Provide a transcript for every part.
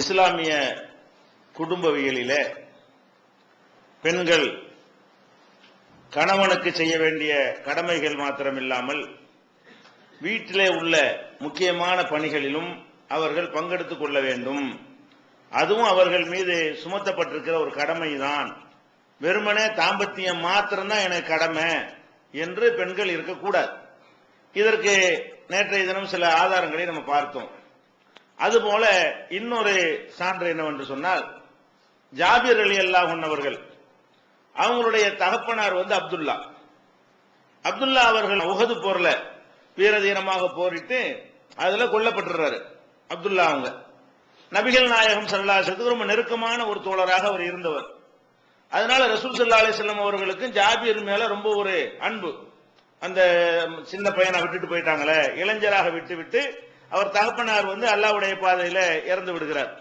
இஸ்லாமிய குடும்பவியலிலே பெண்கள் கணவனுக்கு செய்ய வேண்டிய கடமைகள் மாத்திரமில்லாமல் வீட்டிலே உள்ள முக்கியமான பணிகளிலும் அவர்கள் பங்கெடுத்துக் கொள்ள வேண்டும். அதுவும் அவர்கள் மீது சுமத்தப்பட்டிருக்கிற ஒரு கடமைதான். வெறுமனே தாம்பத்தியம் மாத்திரம்தான் எனக்கு கடமை என்று பெண்கள் இருக்கக்கூடாது. இதற்கு நேற்றைய தினம் சில ஆதாரங்களை நம்ம பார்த்தோம். அதுபோல இன்னொரு சான்று என்னவென்று சொன்னால், ஜாபிர் ரலியல்லாஹு அன்ஹு அவர்கள் அவங்களுடைய தகப்பனார் அப்துல்லா அவர்கள் உஹது போர்ல வீரதீரமாக போரிட்டு அதுல கொல்லப்பட்டுறாரு. அப்துல்லா அவங்க நபிகள் நாயகம் ஸல்லல்லாஹு அலைஹி வஸல்லம் ரொம்ப நெருக்கமான ஒரு தோழராக அவர் இருந்தவர். அதனால ரசூல் ஸல்லல்லாஹு அலைஹி வஸல்லம் அவர்களுக்கும் ஜாபிர் மேல ரொம்ப ஒரு அன்பு. அந்த சின்ன பையனை விட்டுட்டு போயிட்டாங்களே, இளைஞராக விட்டு அவர் தகப்பனார் அல்லாஹ்வுடைய பாதையில இறந்து விடுகிறார்.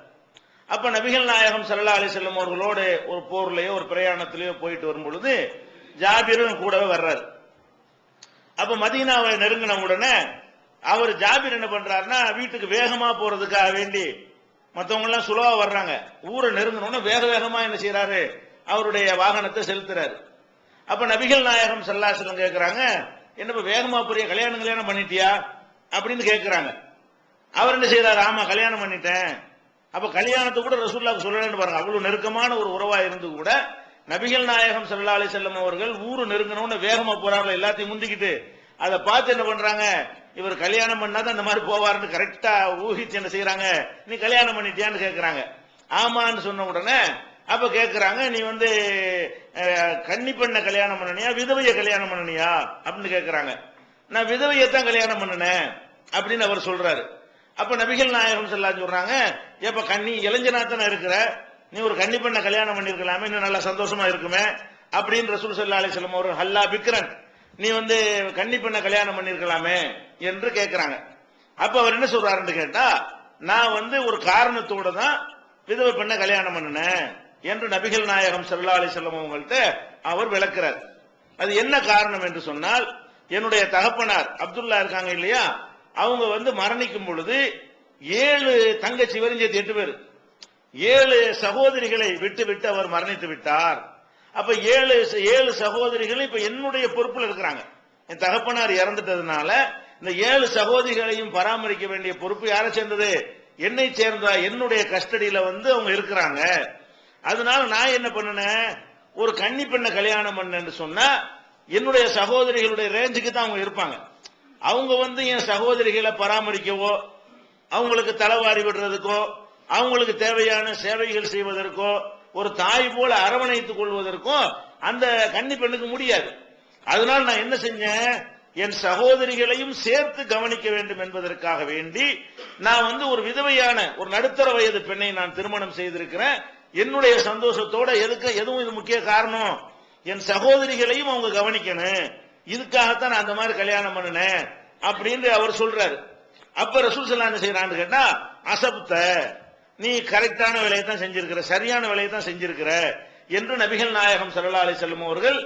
அப்ப நபிகள் நாயகம் ஸல்லல்லாஹு அலைஹி வஸல்லம் அவர்களோடு ஒரு போர்லயோ ஒரு பிரயாணத்திலேயோ போயிட்டு வரும் பொழுது ஜாபிரும் கூடவே வர்றாரு. அப்ப மதீனாவை நெருங்கின உடனே அவர் ஜாபிர் என்ன பண்றாருன்னா, வீட்டுக்கு வேகமா போறதுக்காக வேண்டி மற்றவங்க எல்லாம் சுலவா வர்றாங்க, ஊரை நெருங்கினோன்னு வேகமா என்ன செய்யறாரு, அவருடைய வாகனத்தை செலுத்துறாரு. அப்ப நபிகள் நாயகம் ஸல்லல்லாஹு அலைஹி வஸல்லம் கேட்கிறாங்க, என்னப்பா வேகமா போறிய, கல்யாணம் பண்ணிட்டியா அப்படின்னு கேட்கிறாங்க. அவர் என்ன செய்யறாரு, ஆமா கல்யாணம் பண்ணிட்டேன். அப்ப கல்யாணத்தை கூட ரசூலுல்லாஹ் சொல்லலன்னு பாருங்க. அவ்வளவு நெருக்கமான ஒரு உறவா இருந்து கூட நபிகள் நாயகம் ஸல்லல்லாஹு அலைஹி வஸல்லம் அவர்கள் ஊரு நெருங்கினோன்னு வேகமா போறாங்க, எல்லாத்தையும் முந்திக்கிட்டு. அதை பார்த்து என்ன பண்றாங்க, இவர் கல்யாணம் பண்ணாதான் இந்த மாதிரி போவாருன்னு கரெக்டா ஊகிச்சு என்ன செய்யறாங்க, நீ கல்யாணம் பண்ணிட்டியான்னு கேட்கிறாங்க. ஆமான்னு சொன்ன உடனே அப்ப கேட்கிறாங்க, நீ கன்னி பெண்ணை கல்யாணம் பண்ணனியா விதவைய கல்யாணம் பண்ணனியா அப்படின்னு கேட்கிறாங்க. நான் விதவையத்தான் கல்யாணம் பண்ணினேன் அப்படின்னு அவர் சொல்றாரு. அப்ப நபிகள் நாயகம் ஸல்லல்லாஹு அலைஹி சொல்றாங்க, ஏப்ப கன்னி இளைஞனாத்தானே இருக்கிற, நீ ஒரு கன்னி பெண்ணை கல்யாணம் பண்ணிருக்கலாமே, இன்னும் நல்லா சந்தோஷமா இருக்குமே அப்படின்னு ரசூல் ஸல்லல்லாஹு அலைஹி வஸல்லம் அவர்கள், ஹல்லா பிக்ரன், நீ கன்னி பெண்ணை கல்யாணம் பண்ணிருக்கலாமே என்று கேட்கிறாங்க. அப்ப அவர் என்ன சொல்றாருன்னு கேட்டா, நான் ஒரு காரணத்தோட தான் விதவை பெண்ணை கல்யாணம் பண்ணினேன் என்று நபிகள் நாயகம் ஸல்லல்லாஹு அலைஹி வஸல்லம் அவங்கள்ட்ட அவர் விளக்குறார். அது என்ன காரணம் என்று சொன்னால், என்னுடைய தகப்பனார் அப்துல்லா இருக்காங்க இல்லையா, அவங்க மரணிக்கும் பொழுது 7 தங்கச்சி வரும், 8 பேர், 7 சகோதரிகளை விட்டு அவர் மரணித்து விட்டார். அப்ப 7 சகோதரிகள் இப்ப என்னுடைய பொறுப்புல இருக்கிறாங்க. என் தகப்பனார் இறந்துட்டதுனால இந்த 7 சகோதரிகளையும் பராமரிக்க வேண்டிய பொறுப்பு யாரை சேர்ந்தது, என்னை சேர்ந்த, என்னுடைய கஸ்டடியில அவங்க இருக்கிறாங்க. அதனால நான் என்ன பண்ணினேன், ஒரு கன்னி பெண்ணை கல்யாணம் பண்ணேன்னு சொன்னா என்னுடைய சகோதரிகளுடைய ரேஞ்சுக்கு தான் அவங்க இருப்பாங்க. அவங்க என் சகோதரிகளை பராமரிக்கவோ, அவங்களுக்கு தலைவாரி விடுறதுக்கோ, அவங்களுக்கு தேவையான சேவைகள் செய்வதற்கோ, ஒரு தாய் போல அரவணைத்துக் கொள்வதற்கும் அந்த கன்னி பெண்ணுக்கு முடியாது. அதனால நான் என்ன செஞ்சேன், என் சகோதரிகளையும் சேர்த்து கவனிக்க வேண்டும் என்பதற்காக வேண்டி நான் ஒரு விதவையான ஒரு நடுத்தர வயது பெண்ணை நான் திருமணம் செய்திருக்கிறேன். என்னுடைய சந்தோஷத்தோட எதுவும் இது முக்கிய காரணம், என் சகோதரிகளையும் அவங்க கவனிக்கணும், இதுக்காகத்தான் நான் அந்த மாதிரி கல்யாணம் பண்ணினேன் அப்படின்னு அவர் சொல்றாரு. அப்ப ரசூல் ஸல்லல்லாஹு அலைஹி வஸல்லம் என்ன செய்யறான்னு கேட்டா, அசப்த, நீ கரெக்டான வேலையை தான் செஞ்சிருக்கிற, சரியான வேலையை தான் செஞ்சிருக்கிற என்று நபிகள் நாயகம் ஸல்லல்லாஹு அலைஹி வஸல்லம் அவர்கள்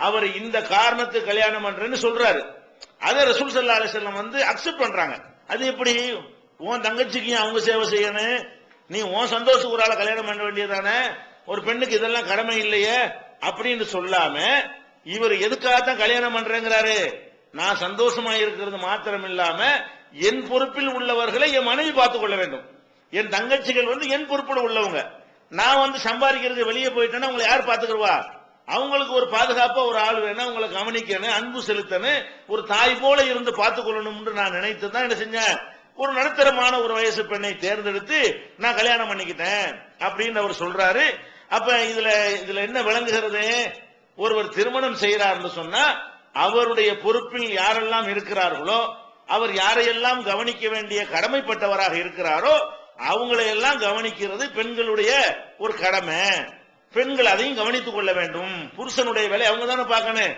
அவர் இந்த காரணத்துக்கு கல்யாணம் பண்றேன்னு சொல்றாரு. அதை ரசூல் ஸல்லல்லாஹு அலைஹி வஸல்லம் அக்செப்ட் பண்றாங்க. அது எப்படி, உன் தங்கச்சிக்கு அவங்க சேவை செய்யணும், நீ உன் சந்தோஷத்துக்கு ஒரு ஆளை கல்யாணம் பண்ண வேண்டியதானே, ஒரு பெண்ணுக்கு இதெல்லாம் கடமை இல்லையே அப்படின்னு சொல்லாம இவர் எதுக்காகத்தான் கல்யாணம் பண்றேங்கிறாரு, நான் சந்தோஷமா இருக்கிறது மாத்திரம் இல்லாம என் பொறுப்பில் உள்ளவர்களை என் மனைவி பார்த்துக் கொள்ள வேண்டும். என் தங்கச்சிகள் என் பொறுப்பில் உள்ளவங்க. நான் சம்பாதிக்கிறது வெளியே போயிட்டேன்னா உங்களை யார் பாத்துக்கிறவா, அவங்களுக்கு ஒரு பாதுகாப்பா ஒரு ஆள் வேணும், அவங்களை கவனிக்கணும், அன்பு செலுத்தணும், ஒரு தாய் போல இருந்து பார்த்துக் கொள்ளணும் நான் நினைத்து தான் என்ன செஞ்சேன், ஒரு நடுத்தரமான ஒரு வயசு பெண்ணை தேர்ந்தெடுத்து நான் கல்யாணம் பண்ணிக்கிட்டேன் அப்படின்னு அவர் சொல்றாரு. அப்ப இதுல என்ன விளங்குகிறது, ஒருவர் திருமணம் செய்யறாருன்னு சொன்னா அவருடைய பொறுப்பில் யாரெல்லாம் இருக்கிறார்களோ, அவர் யாரையெல்லாம் கவனிக்க வேண்டிய கடமைப்பட்டவராக இருக்கிறாரோ அவங்களை எல்லாம் கவனிக்கிறது பெண்களுடைய ஒரு கடமை. பெண்கள் அதையும் கவனித்துக் கொள்ள வேண்டும். புருஷனுடைய வேலை அவங்க தானே பார்க்கணும்.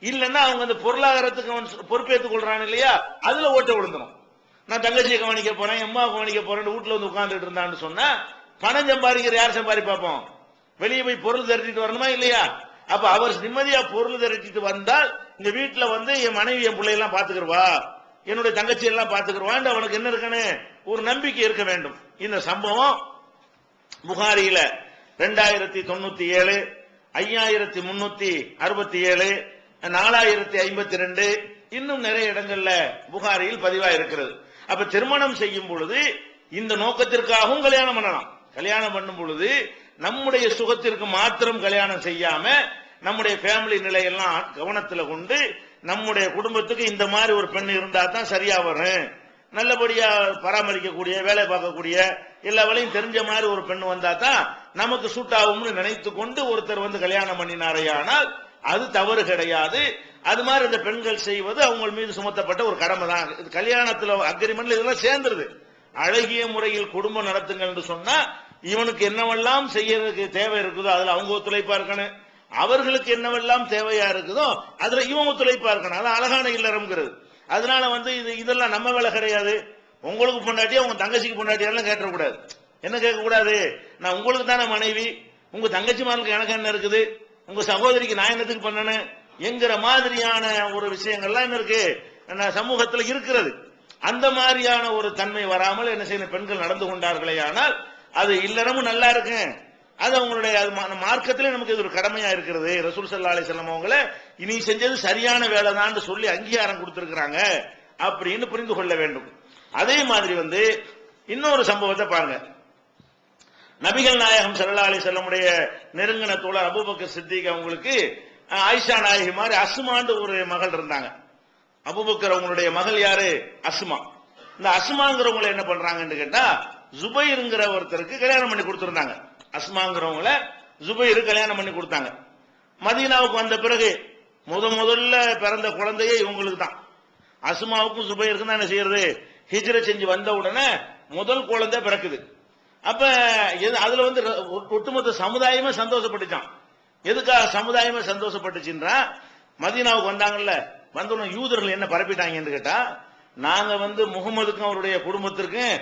இல்லைன்னா அவங்க அந்த பொருளாதாரத்துக்கு பொறுப்பேற்றுக் கொள்றாங்க இல்லையா, அதுல ஓட்ட விழுந்தணும். நான் தங்கச்சியை கவனிக்க போறேன், அம்மா கவனிக்க போறேன், வீட்டுல உட்கார்ந்துட்டு இருந்தான்னு சொன்னா பணம் சம்பாதிக்கிற யார் சம்பாதி பார்ப்போம், வெளியே போய் பொருள் திரட்டிட்டு வரணுமா இல்லையா? அப்ப அவர் நிம்மதியா பொருள் திரட்டிட்டு வந்தால் இந்த வீட்டுல என் மனைவி என் பிள்ளையெல்லாம் பாத்துக்கிறவா, என்னுடைய தங்கச்சி எல்லாம் பாத்துக்கிறவான்னு அவனுக்கு என்ன இருக்கணும், ஒரு நம்பிக்கை இருக்க வேண்டும். இந்த சம்பவம் புகாரியில 2097, 5367, 4052, இன்னும் நிறைய இடங்கள்ல புகாரியில் பதிவா இருக்கிறது. அப்ப திருமணம் செய்யும் பொழுது இந்த நோக்கத்திற்காகவும் கல்யாணம் பண்ணலாம். கல்யாணம் பண்ணும் பொழுது நம்முடைய சுகத்திற்கு மாத்திரம் கல்யாணம் செய்யாம நம்முடைய ஃபேமிலி நிலையெல்லாம் கவனத்துல கொண்டு நம்முடைய குடும்பத்துக்கு இந்த மாதிரி ஒரு பெண் இருந்தா தான் சரியா வரும், நல்லபடியா பராமரிக்கக்கூடிய, வேலை பார்க்கக்கூடிய, எல்லா வேலையும் தெரிஞ்ச மாதிரி ஒரு பெண் வந்தா தான் நமக்கு சூட் ஆகும்னு நினைத்து கொண்டு ஒருத்தர் வந்து கல்யாணம் பண்ணினாரையானால் அது தவறு கிடையாது. அது மாதிரி இந்த பெண்கள் செய்வது அவங்க மீது சுமத்தப்பட்ட ஒரு கடமை தான். கல்யாணத்துல அக்ரிமெண்ட்ல இதெல்லாம் சேர்ந்துருது. அழகிய முறையில் குடும்பம் நடத்துங்கள் என்று சொன்னா இவனுக்கு என்னவெல்லாம் செய்யறதுக்கு தேவை இருக்குதோ அதுல அவங்க ஒத்துழைப்பா இருக்கணும், அவர்களுக்கு என்னவெல்லாம் தேவையா இருக்குதோ அதுல இவங்க ஒத்துழைப்பா இருக்கணும். அது அழகான இல்லறம்ங்கிறது. அதனால வந்து இதெல்லாம் நம்ம வேலை கிடையாது. உங்களுக்கு பொண்டாட்டியா உங்க தங்கச்சிக்கு பொண்டாட்டியாலும் கேட்டக்கூடாது. என்ன கேட்கக்கூடாது? நான் உங்களுக்கு தானே மனைவி, உங்க தங்கச்சி மாருக்கு எனக்கு என்ன இருக்குது, உங்க சகோதரிக்கு நான் என்னத்துக்கு பண்ணணும் என்கிற மாதிரியான ஒரு விஷயங்கள்லாம் என்ன இருக்கு சமூகத்தில் இருக்கிறது. அந்த மாதிரியான ஒரு தன்மை வராமல் என்ன செய்யணும் பெண்கள் நடந்து கொண்டார்களே ஆனால் அது இல்லறமும் நல்லா இருக்கு. அது அவங்களுடைய மார்க்கத்திலே நமக்கு இது ஒரு கடமையா இருக்கிறது. ரசூல் ஸல்லல்லாஹு அலைஹி வஸல்லம் அவங்கள இனி செஞ்சது சரியான வேலை தான் சொல்லி அங்கீகாரம் கொடுத்திருக்கிறாங்க அப்படின்னு புரிந்து கொள்ள வேண்டும். அதே மாதிரி வந்து இன்னொரு சம்பவத்தை பாருங்க. நபிகள் நாயகம் ஸல்லல்லாஹு அலைஹி வஸல்லமுடைய நெருங்கின தோழர் அபூபக்கர் சித்திக் அவங்களுக்கு ஆயிஷா நாயகி மாதிரி அஸ்மான்னு ஒரு மகள் இருந்தாங்க. அபூபக்கர் அவங்களுடைய மகள் யாரு? அஸ்மா. இந்த அஸ்மாங்கிறவங்களை என்ன பண்றாங்கன்னு கேட்டா ஜுபைருங்கிற ஒருத்தருக்கு கல்யாணம் பண்ணி கொடுத்திருந்தாங்க. அஸ்மாங்கிறவங்கள ஜுபைரு கல்யாணம் பண்ணி கொடுத்தாங்க. மதீனாவுக்கு வந்த பிறகு முதல்ல பிறந்த குழந்தையே இவங்களுக்கு தான். அஸ்மாவுக்கும் ஜுபைருக்கும் தான் என்ன செய்யறது, ஹிஜ்ரத் செஞ்சு வந்த உடனே முதல் குழந்தை பிறக்குது. அப்ப அதுல வந்து ஒட்டுமொத்த சமுதாயமே சந்தோஷப்பட்டுச்சான். எதுக்காக சமுதாயமே சந்தோஷப்பட்டுச்சுன்றா, மதீனாவுக்கு வந்தாங்கல்ல, வந்தோம் யூதர்கள் என்ன பரப்பிட்டாங்கன்னு கேட்டா, நாங்க வந்து முகமதுக்கும் அவருடைய குடும்பத்திற்கும்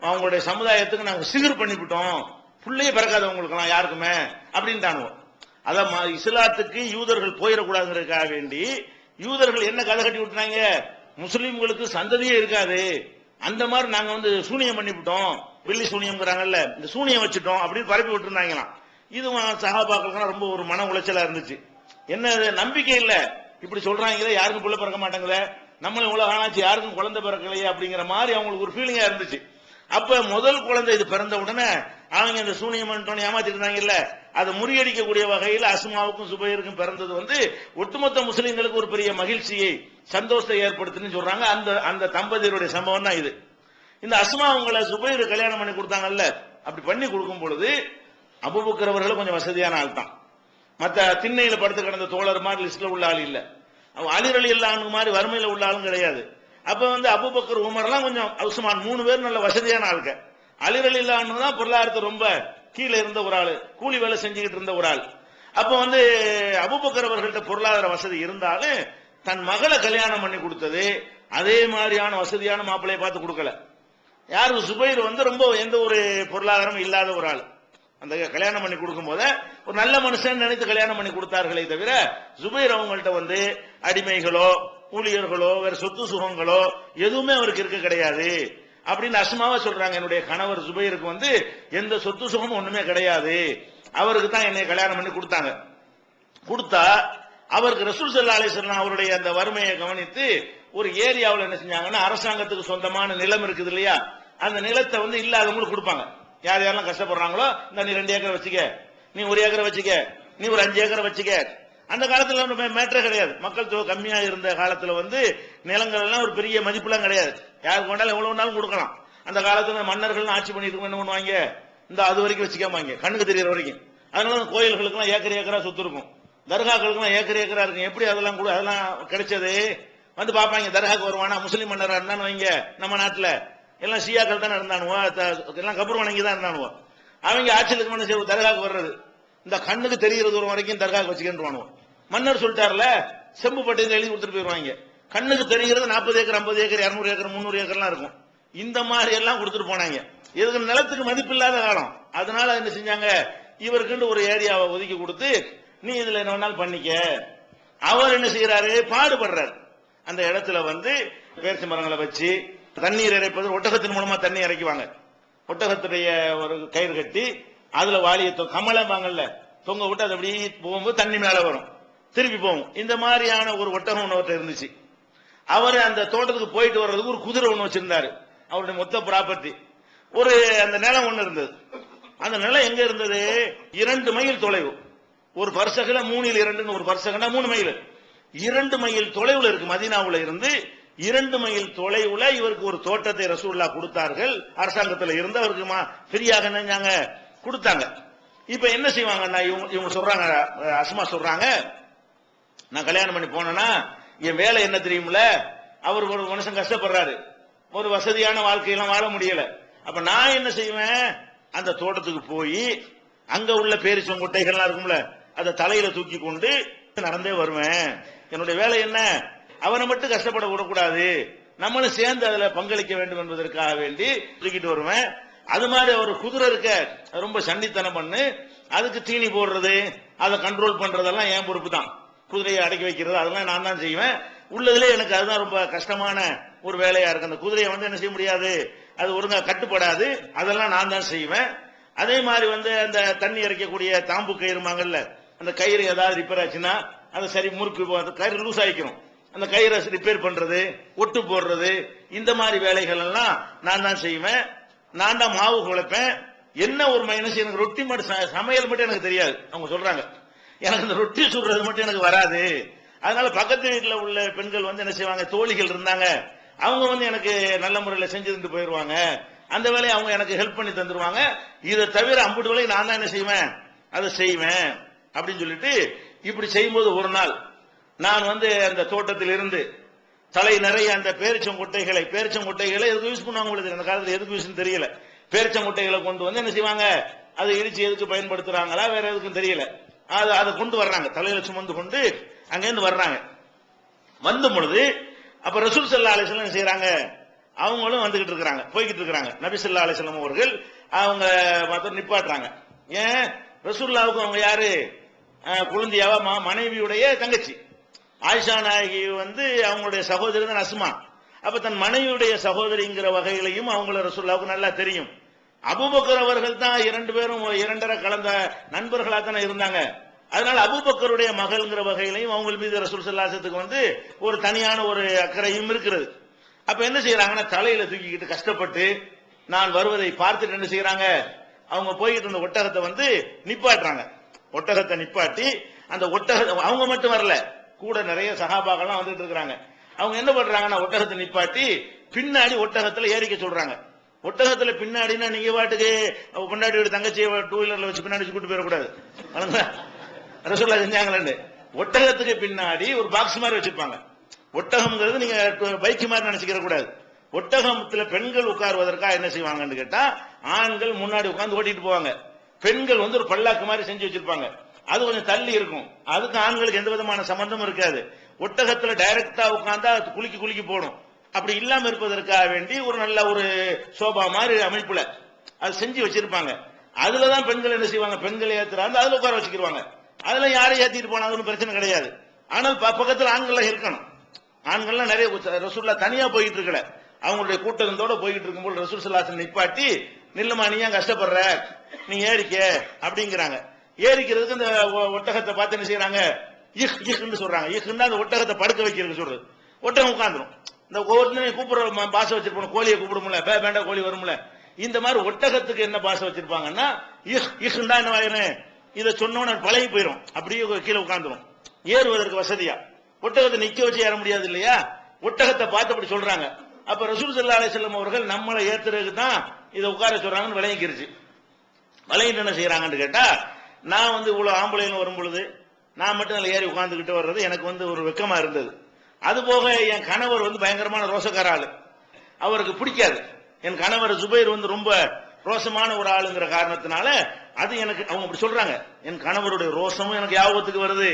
அவங்களுடைய சமுதாயத்துக்கு நாங்க சிகிர் பண்ணிவிட்டோம், புள்ளையே பிறக்காதவங்களுக்கெல்லாம் யாருக்குமே அப்படின்ட்டானுவோம். அதான் இஸ்லாத்துக்கு யூதர்கள் போயிடக்கூடாதுங்கிறதுக்காக வேண்டி யூதர்கள் என்ன கதை கட்டி விட்டுனாங்க, முஸ்லீம்களுக்கு சந்ததியே இருக்காது, அந்த மாதிரி நாங்க வந்து சூனியம் பண்ணிவிட்டோம், வெள்ளி சூனியம்ங்கிறாங்கல்ல, இந்த சூனியம் வச்சுட்டோம் அப்படின்னு பரப்பி விட்டுருந்தாங்களாம். இது சஹாபாக்களுக்கு ரொம்ப ஒரு மன உளைச்சலா இருந்துச்சு. என்ன நம்பிக்கை இல்ல, இப்படி சொல்றாங்களே, யாருக்கும் புள்ள பிறக்க மாட்டாங்களே, நம்மளும் இவ்வளவு ஆனாச்சு யாருக்கும் குழந்தை பிறக்கலையே அப்படிங்கிற மாதிரி அவங்களுக்கு ஒரு ஃபீலிங்கா இருந்துச்சு. அப்ப முதல் குழந்தை இது பிறந்த உடனே அவங்க இந்த சூனியம் ஏமாத்திட்டு இருந்தாங்கல்ல, அதை முறியடிக்கக்கூடிய வகையில் அஸ்மாவுக்கும் சுபைருக்கும் பிறந்தது வந்து ஒட்டுமொத்த முஸ்லீம்களுக்கு ஒரு பெரிய மகிழ்ச்சியை சந்தோஷத்தை ஏற்படுத்துன்னு சொல்றாங்க. அந்த தம்பதியருடைய சம்பவம் தான் இது. இந்த அஸ்மா அவங்களை சுபைரு கல்யாணம் பண்ணி கொடுத்தாங்கல்ல, அப்படி பண்ணி கொடுக்கும் பொழுது அபூபக்கர் அவர்கள் கொஞ்சம் வசதியான ஆள் தான். மற்ற திண்ணையில படுத்து கிடந்த தோழர் மாதிரி லிஸ்ட்ல உள்ள ஆள் இல்ல, அலி ரலியல்லாஹு அன்ஹு மாதிரி வறுமையில உள்ள ஆளும் கிடையாது. அப்ப வந்து அபூபக்கர் உமர்லாம் கொஞ்சம் உஸ்மான் 3 பேர் நல்ல வசதியான ஆளுங்க. அலி ரலியல்லாஹு அன்ஹு தான் பொருளாதாரத்தை ரொம்ப கீழே இருந்த ஒரு ஆளு, கூலி வேலை செஞ்சுக்கிட்டு இருந்த ஒரு ஆள். அப்ப வந்து அபூபக்கர் அவர்கள்ட்ட பொருளாதார வசதி இருந்தாலும் தன் மகளை கல்யாணம் பண்ணி கொடுத்தது அதே மாதிரியான வசதியான மாப்பிள்ளையை பார்த்து கொடுக்கல. யாரு? சுபைர் வந்து ரொம்ப எந்த ஒரு பொருளாதாரம் இல்லாத ஒரு ஆள். அந்த கல்யாணம் பண்ணி கொடுக்கும் போத ஒரு நல்ல மனுஷன் நினைத்து கல்யாணம் பண்ணி கொடுத்தார்களே தவிர ஜுபைர் அவங்கள்ட்ட வந்து அடிமைகளோ ஊழியர்களோ வேற சொத்து சுகங்களோ எதுவுமே அவருக்கு இருக்க கிடையாது அப்படின்னு அஸ்மாவா சொல்றாங்க. என்னுடைய கணவர் ஜுபைருக்கு வந்து எந்த சொத்து சுகமும் ஒண்ணுமே கிடையாது, அவருக்கு தான் என்னை கல்யாணம் பண்ணி கொடுத்தாங்க. கொடுத்தா அவருக்கு ரசூல் ஸல்லல்லாஹு அலைஹி வஸல்லம் அவருடைய அந்த வறுமையை கவனித்து ஒரு ஏரியாவில் என்ன செஞ்சாங்கன்னா, அரசாங்கத்துக்கு சொந்தமான நிலம் இருக்குது இல்லையா, அந்த நிலத்தை வந்து இல்லாதவங்களுக்கு கொடுப்பாங்க. யார் யாரெல்லாம் கஷ்டப்படுறாங்களோ, இந்த நீ 2 ஏக்கரை வச்சுக்க, நீ 1 ஏக்கரை வச்சுக்க, நீ ஒரு 5 ஏக்கரை வச்சுக்க. அந்த காலத்துல மேட்டரே கிடையாது, மக்கள் தொகை கம்மியா இருந்த காலத்துல வந்து நிலங்கள் எல்லாம் ஒரு பெரிய மதிப்புலாம் கிடையாது, யாருக்கு வேண்டாலும் எவ்வளவு வேணாலும் கொடுக்கலாம். அந்த காலத்துல மன்னர்கள் ஆட்சி பண்ணிட்டு என்ன பண்ணுவாங்க, இந்த அது வரைக்கும் வச்சுக்காமாங்க, கண்ணுக்கு தெரியற வரைக்கும். அதனால கோயில்களுக்கு எல்லாம் ஏக்கர் ஏக்கரா சொத்து இருக்கும், தர்காக்களுக்கு எல்லாம் ஏக்கர் ஏக்கரா இருக்கும். எப்படி அதெல்லாம் கூட அதெல்லாம் கிடைச்சது வந்து பாப்பாங்க. தர்காக்கு வருவானா முஸ்லீம் மன்னரா இருந்தான்னு வைங்க, நம்ம நாட்டுல எல்லாம் ஷியாக்கள் தானே இருந்தானுவோ, எல்லாம் கபர் வணங்கி தான் இருந்தானுவோ. அவங்க ஆட்சியில் மன்ன தர்காக்கு வர்றது இந்த கண்ணுக்கு தெரிகிற தூரம் வரைக்கும் தர்காக்கு வச்சுக்கின்றானுவோ. மன்னர் சொல்லிட்டார்ல, செம்பு பட்டியல் எழுதி கொடுத்துட்டு போயிருவாங்க. கண்ணுக்கு தெரிகிறது 40 ஏக்கர் 50 ஏக்கர் 200 ஏக்கர் 300 ஏக்கர்லாம் இருக்கும். இந்த மாதிரி எல்லாம் கொடுத்துட்டு போனாங்க. இதுக்கு நிலத்துக்கு மதிப்பு இல்லாத காலம். அதனால என்ன செஞ்சாங்க, இவருக்கு ஒரு ஏரியாவை ஒதுக்கி கொடுத்து நீ இதுல என்ன வேணாலும் பண்ணிக்க. அவர் என்ன செய்யறாரு, பாடுபடுறாரு. அந்த இடத்துல வந்து பேரிச்ச மரங்களை வச்சு தண்ணீர் இறைப்பது, ஒட்டகத்தின் மூலமா தண்ணி இறைக்குவாங்க. ஒட்டகத்துடைய ஒரு கயிறு கட்டி அதுல வாளியை கமலம்பாங்கல்ல தொங்க விட்டு அது அப்படி போகும்போது தண்ணி மேல வரும், திருப்பி போகும். இந்த மாதிரியான ஒரு ஒட்டகம் ஒன்று இருந்துச்சு. அவர் அந்த தோட்டத்துக்கு போயிட்டு வர்றதுக்கு ஒரு குதிரை ஒன்று வச்சிருந்தாரு. அவருடைய மொத்த ப்ராப்பர்ட்டி ஒரு அந்த நிலம் ஒன்று இருந்தது. அந்த நிலம் எங்க இருந்தது? 2 மைல் தொலைவு. ஒரு பர்சகல 3 ஒரு பர்சகனா 3 மைல், 2 மைல் தொலைவுல இருக்கு. மதீனாவுல இருந்து 2 மைல் தொலைவுல இவருக்கு ஒரு தோட்டத்தை ரசூலுல்லாஹ் கொடுத்தார்கள். அரசாங்கத்தில் இருந்து அவருக்கு ஃப்ரீயாக நினைஞ்சாங்க கொடுத்தாங்க. இப்ப என்ன செய்வாங்கன்னா இவங்க சொல்றாங்க, அஸ்மா சொல்றாங்க, நான் கல்யாணம் பண்ணி போனேன்னா என் வேலை என்ன தெரியுமில்ல, அவர் ஒரு மனுஷன் கஷ்டப்படுறாரு, ஒரு வசதியான வாழ்க்கையெல்லாம் வாழ முடியல. அப்ப நான் என்ன செய்வேன், அந்த தோட்டத்துக்கு போய் அங்க உள்ள பேரிச்சங்கொட்டைகள்லாம் இருக்கும்ல அதை தலையில தூக்கி கொண்டு நடந்தே வருவேன். என்னுடைய வேலை என்ன, அவனை மட்டும் கஷ்டப்பட விடக்கூடாது, நம்மளும் சேர்ந்து அதுல பங்களிக்க வேண்டும் என்பதற்காக வேண்டி தூக்கிட்டு வருவேன். அது மாதிரி ஒரு குதிரை இருக்க ரொம்ப சண்டித்தனம் பண்ணு, அதுக்கு தீனி போடுறது அதை கண்ட்ரோல் பண்றதெல்லாம் என் பொறுப்பு தான். குதிரையை அடக்கி வைக்கிறது அதெல்லாம் நான் தான் செய்வேன். உள்ளதுல எனக்கு அதுதான் ரொம்ப கஷ்டமான ஒரு வேலையா இருக்கு. அந்த குதிரையை என்ன செய்ய முடியாது, அது ஒழுங்கா கட்டுப்படாது, அதெல்லாம் நான் தான் செய்வேன். அதே மாதிரி அந்த தண்ணி இறைக்கக்கூடிய தாம்பு கயிறுமாங்கல்ல, அந்த கயிறு ஏதாவது ரிப்பேர் ஆச்சுன்னா அதை சரி முறுக்கு கயிறு லூஸ் ஆயிக்கணும், அந்த கயிறை ரிப்பேர் பண்றது, ஒட்டு போடுறது, இந்த மாதிரி வேலைகள் எல்லாம் நான் தான் செய்வேன். நான் தான் மாவு குழைப்பேன். என்ன ஒரு மைனஸ், எனக்கு ரொட்டி மட்டும் சமையல் மட்டும் எனக்கு தெரியாது. அவங்க சொல்றாங்க எனக்கு இந்த ரொட்டி சுடுறது மட்டும் எனக்கு வராது. அதனால பக்கத்து வீட்டில் உள்ள பெண்கள் என்ன செய்வாங்க, தோழிகள் இருந்தாங்க, அவங்க எனக்கு நல்ல முறையில் செஞ்சு போயிருவாங்க. அந்த வேலையை அவங்க எனக்கு ஹெல்ப் பண்ணி தந்துருவாங்க. இதை தவிர அம்புட்டு வேலையை நான் தான் என்ன செய்வேன், அதை செய்வேன் அப்படின்னு சொல்லிட்டு இப்படி செய்யும்போது ஒரு நாள் நான் அந்த தோட்டத்தில் இருந்து தலை நிறைய அந்த பேரிச்சங்கொட்டைகளை எதுக்கு யூஸ் பண்ணுவாங்க உங்களுக்கு அந்த காலத்தில் எதுக்கு யூஸ் தெரியல, பேரிச்சங்கொட்டைகளை கொண்டு என்ன செய்வாங்க, அதை இடிச்சு எதுக்கு பயன்படுத்துறாங்களா வேற எதுக்கும் தெரியல, அதை கொண்டு வர்றாங்க, தலையில சுமந்து கொண்டு அங்கிருந்து வர்றாங்க. வந்த பொழுது அப்ப ரசூல் ஸல்லல்லாஹு அலைஹி வஸல்லம் செய்யறாங்க, அவங்களும் வந்துகிட்டு இருக்காங்க, போய்கிட்டு இருக்காங்க. நபி ஸல்லல்லாஹு அலைஹி வஸல்லம் அவர்கள் அவங்க நிப்பாட்டுறாங்க. ஏன், ரசூலுல்லாஹ்வுக்கு அவங்க யாரு, குழந்தையாவ மனைவியுடைய தங்கச்சி ஆயிஷா நாயகி அவங்களுடைய சகோதரி தான் அஸ்மா. அப்ப தன் மனைவியுடைய சகோதரிங்கிற வகையிலையும் அவங்கள ரசூலுல்லாஹ்வுக்கு நல்லா தெரியும். அபூபக்கர் அவர்கள் தான் 2 பேரும் 2.5 கலந்த நண்பர்களா தானே இருந்தாங்க. அதனால அபூபக்கருடைய மகள்ங்கிற வகையிலையும் அவங்க மீது ரசூல் ஸல்லல்லாஹு அலைஹி வஸல்லம் ஒரு தனியான ஒரு அக்கறையும் இருக்கிறது. அப்ப என்ன செய்யறாங்கன்னா தலையில தூக்கிக்கிட்டு கஷ்டப்பட்டு நான் வருவதை பார்த்துட்டு என்ன செய்யறாங்க, அவங்க போய்கிட்டு இருந்த ஒட்டகத்தை நிப்பாட்டுறாங்க. ஒட்டகத்தை நிப்பாட்டி அந்த அவங்க மட்டும் வரல, கூட நிறைய சஹாபாக்கள்லாம் வந்துட்டு இருக்காங்க. அவங்க என்ன பண்றாங்கன்னா ஒட்டகத்தை நிப்பாட்டி பின்னாடி ஒட்டகத்துல ஏறிக்க சொல்றாங்க. ஒட்டகத்துல பின்னாடினா நீங்க பாட்டுக்கு பொண்டாட்டியோட தங்கச்சியை 2 வீலர்ல வச்சு பின்னாடி கூட்டு போயிடக்கூடாது. ரசூலுல்லாஹ் செஞ்சாங்களே, ஒட்டகத்துக்கு பின்னாடி ஒரு பாக்ஸ் மாதிரி வச்சிருப்பாங்க. ஒட்டகம்ங்கிறது நீங்க பைக் மாதிரி நினைச்சுக்கிற கூடாது. ஒட்டகத்துல பெண்கள் உட்காருவதற்காக என்ன செய்வாங்கன்னு கேட்டா, ஆண்கள் முன்னாடி உட்கார்ந்து ஓட்டிட்டு போவாங்க, பெண்கள் ஒரு பல்லாக்கு மாதிரி செஞ்சு வச்சிருப்பாங்க. அது கொஞ்சம் தள்ளி இருக்கும், அதுக்கு ஆண்களுக்கு எந்த விதமான சம்பந்தமும் இருக்காது. ஒட்டகத்துல டைரக்டா உட்கார்ந்தா குலுக்கி போடும். அப்படி இல்லாம இருப்பதற்காக வேண்டி ஒரு நல்ல ஒரு சோபா மாதிரி அமைப்புல அது செஞ்சு வச்சிருப்பாங்க. அதுலதான் பெண்கள் என்ன செய்வாங்க, பெண்கள் ஏத்துறாங்க, அதுல உட்கார வச்சுக்கிடுவாங்க. அதுல யாரும் ஏத்திட்டு போனா அது பிரச்சனை கிடையாது. ஆனால் பக்கத்துல ஆண்கள் இருக்கணும். ஆண்கள்லாம் நிறைய ரசூலுல்லாஹ் தனியா போயிட்டு இருக்கல, அவங்களுடைய கூட்டத்தோட போயிட்டு இருக்கும்போது ரசூல் ஸல்லல்லாஹு அலைஹி வஸல்லம் நிப்பாட்டி, நில்லுமா நீ ஏன் கஷ்டப்படுற, நீ ஏறிக்க அப்படிங்கிறாங்க. ஏறிக்கிறதுக்கு இந்த ஒட்டகத்தை பார்த்து என்ன செய்யறாங்க, இஹ்ன்னு சொல்றாங்க. இஹ்ன்னா அந்த ஒட்டகத்தை படுக்க வைக்கிறதுக்கு சொல்றது. ஒட்டகம் உட்காந்துரும். இந்த ஒவ்வொருத்தனையும் கூப்பிடுற பாச வச்சிருப்போம், கோழியை கூப்பிடும்ல, வேண்டாம் கோழி வரும்ல, இந்த மாதிரி ஒட்டகத்துக்கு என்ன பாச வச்சிருப்பாங்கன்னா இஹ்ன்னா என்ன ஆயிரும், இதை சொன்னோன்னு பழகி போயிடும், அப்படியே கீழே உட்காந்துரும், ஏறுவதற்கு வசதியா. ஒட்டகத்தை நிக்க வச்சு ஏற முடியாது இல்லையா, ஒட்டகத்தை பார்த்து அப்படி சொல்றாங்க. அப்ப ரசூல் ஸல்லல்லாஹு அலைஹி வஸல்லம் அவர்கள் நம்மளை ஏத்துறதுக்கு தான் இதை உட்கார சொல்றாங்கன்னு விளங்கிருச்சு. விளங்கிட்டு என்ன செய்யறாங்கன்னு கேட்டா, நான் இவ்வளவு ஆம்பளைன்னு வரும் பொழுது நான் மட்டும் அதில் ஏறி உட்கார்ந்துகிட்டு வர்றது எனக்கு ஒரு வெக்கமா இருந்தது. அது போக என் கணவர் பயங்கரமான ரோசக்கார ஆளு, அவருக்கு பிடிக்காது. என் கணவர் ஜுபைர் ரொம்ப ரோசமான ஒரு ஆளுங்கிற காரணத்தினால அது எனக்கு, அவங்க அப்படி சொல்றாங்க, என் கணவருடைய ரோசமும் எனக்கு ஞாபகத்துக்கு வருது.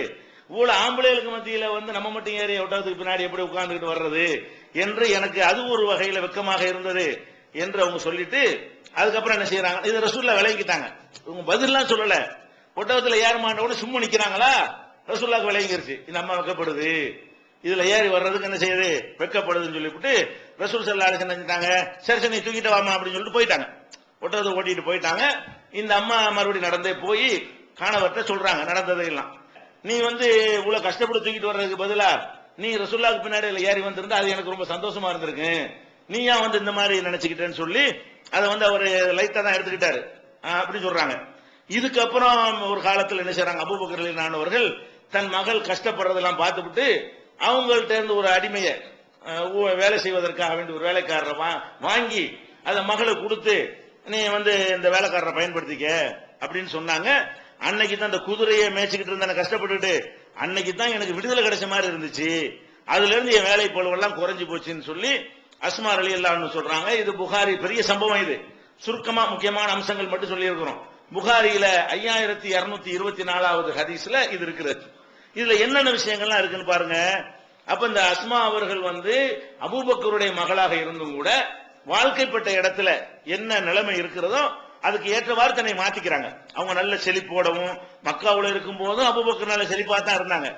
இவ்வளவு ஆம்பளைகளுக்கு மத்தியில நம்ம மட்டும் ஏறி ஒட்டகத்துக்கு பின்னாடி எப்படி உட்கார்ந்துகிட்டு வர்றது என்று எனக்கு அது ஒரு வகையில வெக்கமாக இருந்தது என்று அவங்க சொல்லிட்டு, அதுக்கப்புறம் என்ன செய்யறாங்க, இது ரசூலுல்லாஹ் விளங்கிட்டாங்க. இவங்க பதிலாம் சொல்லல, ஒட்டகத்துல ஏற மாட்டோன்னு சும்மா நிக்கிறாங்களா, ரசூலுல்லாஹ்க்கு விளங்கிருச்சு இந்த அம்மா வெக்கப்படுது, இதுல ஏறி வர்றதுக்கு என்ன செய்யுது, வெக்கப்படுதுன்னு சொல்லிவிட்டு ரசூல் ஸல்லல்லாஹு அலைஹி வஸல்லம் செஞ்சுட்டாங்க, சரி நீ தூக்கிட்டு வாமா அப்படின்னு சொல்லிட்டு போயிட்டாங்க. ஒட்டகத்தை ஓட்டிட்டு போயிட்டாங்க. இந்த அம்மா மறுபடியும் நடந்தே போய் காணவர்கிட்ட சொல்றாங்க நடந்ததையெல்லாம். நீ வந்து இவ்வளவு கஷ்டப்பட்டு தூக்கிட்டு வர்றதுக்கு பதிலா நீ ரசூலுல்லாஹ்க்கு பின்னாடி ஏறி வந்திருந்தா அது எனக்கு ரொம்ப சந்தோஷமா இருந்திருக்கு. நீ ஏன் வந்து இந்த மாதிரி நினைச்சுக்கிட்டேன்னு சொல்லி அதை வந்து அவர் லைட்டா தான் எடுத்துக்கிட்டாரு அப்படின்னு சொல்றாங்க. இதுக்கப்புறம் ஒரு காலத்தில் என்ன செய்றாங்க, அபூபக்கர் ரலியல்லாஹு அவர்கள் தன் மகள் கஷ்டப்படுறதெல்லாம் பார்த்துவிட்டு அவங்கள்ட்ட இருந்து ஒரு அடிமையை வேலை செய்வதற்காக வேண்டிய ஒரு வேலைக்காரரை வாங்கி அதை மகளை கொடுத்து நீ வந்து இந்த வேலைக்காரரை பயன்படுத்திக்க அப்படின்னு சொன்னாங்க. அன்னைக்கு தான் அந்த குதிரையை மேய்ச்சிக்கிட்டு இருந்த கஷ்டப்பட்டுட்டு அன்னைக்கு தான் எனக்கு விடுதலை கிடைச்ச மாதிரி இருந்துச்சு. அதுல இருந்து என் வேலை பழுவெல்லாம் குறைஞ்சு போச்சுன்னு சொல்லி அஸ்மா ரலியல்லாஹு சொல்றாங்க. இது புகாரி பெரிய சம்பவம். இது சுருக்கமா முக்கியமான அம்சங்கள் மட்டும் சொல்லி இருக்கிறோம். புகாரியில 5224வது ஹதீஸ்ல இது இருக்கிறது. இதுல என்னென்ன விஷயங்கள்லாம் இருக்குன்னு பாருங்க. அப்ப இந்த அஸ்மா அவர்கள் வந்து அபூபக்கருடைய மகளாக இருந்தும் கூட வாழ்க்கைப்பட்ட இடத்துல என்ன நிலைமை இருக்கிறதோ அதுக்கு ஏற்றவாறு தன்னை மாத்திக்கிறாங்க. அவங்க நல்ல செழிப்போடவும் மக்காவுல இருக்கும் போதும் அபூபக்கர் நல்ல செழிப்பா தான் இருந்தாங்க.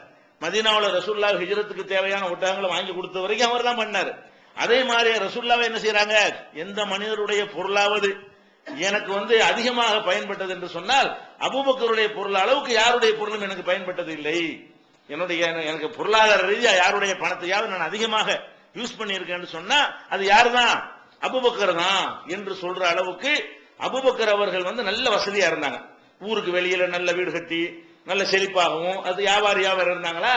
மதீனாவுல ரசூலுல்லாஹ் ஹிஜ்ரத்துக்கு தேவையான ஒட்டகங்களை வாங்கி கொடுத்த வரைக்கும் அவர் தான் பண்ணாரு. அதே மாதிரி ரசூலுல்லாஹ் என்ன செய்யறாங்க, எந்த மனிதருடைய பொருளாவது எனக்கு வந்து அதிகமாக பயன்பட்டது என்று சொன்னால் அபூபக்கருடைய பொருள் அளவுக்கு யாருடைய பொருளும் எனக்கு பயன்பட்டது இல்லை. எனக்கு பொருளாதார ரீதியா யாருடைய பணத்தையாவது நான் அதிகமாக யூஸ் பண்ணியிருக்கேன்னு சொன்னா அது யாருதான், அபூபக்கர் தான் என்று சொல்ற அளவுக்கு அபூபக்கர் அவர்கள் வந்து நல்ல வசதியா இருந்தாங்க. ஊருக்கு வெளியில நல்ல வீடு கட்டி நல்ல செழிப்பாகவும் அது வியாபாரியாக இருந்தாங்களா,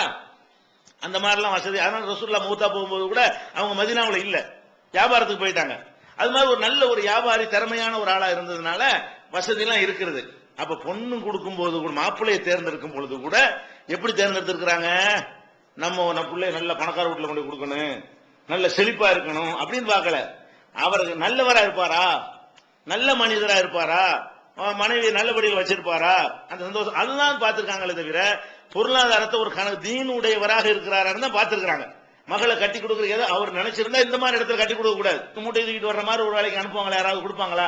அந்த மாதிரிலாம் வசதி. அதனால ரசூலுல்லாஹ் மூத்தா போகும்போது கூட அவங்க மதீனாவுல இல்ல, வியாபாரத்துக்கு போயிட்டாங்க. அது மாதிரி ஒரு நல்ல ஒரு வியாபாரி திறமையான ஒரு ஆளா இருந்ததுனால வசதி எல்லாம் இருக்கிறது. அப்ப பொண்ணு கொடுக்கும் போது கூட மாப்பிள்ளையை தேர்ந்தெடுக்கும் பொழுது கூட எப்படி தேர்ந்தெடுத்திருக்கிறாங்க, நம்ம பிள்ளை நல்ல பணக்கார வீட்டுல கொண்டு கொடுக்கணும், நல்ல செழிப்பா இருக்கணும் அப்படின்னு பார்க்கல. அவருக்கு நல்லவரா இருப்பாரா, நல்ல மனிதரா இருப்பாரா, மனைவி நல்லபடியில் வச்சிருப்பாரா, அந்த சந்தோஷம் அதுதான் பார்த்திருக்காங்களே தவிர பொருளாதாரத்தை ஒரு தீன் உடையவராக இருக்கிறாரான்னு தான் பார்த்திருக்காங்க. மகளை கட்டி கொடுக்கறது அவர் நினைச்சிருந்தா இந்த மாதிரி இடத்துல கட்டி கொடுக்க கூடாது. மூட்டை தூக்கிட்டு வர்ற மாதிரி ஒரு வேலைக்கு அனுப்புவாங்களா, யாராவது கொடுப்பாங்களா?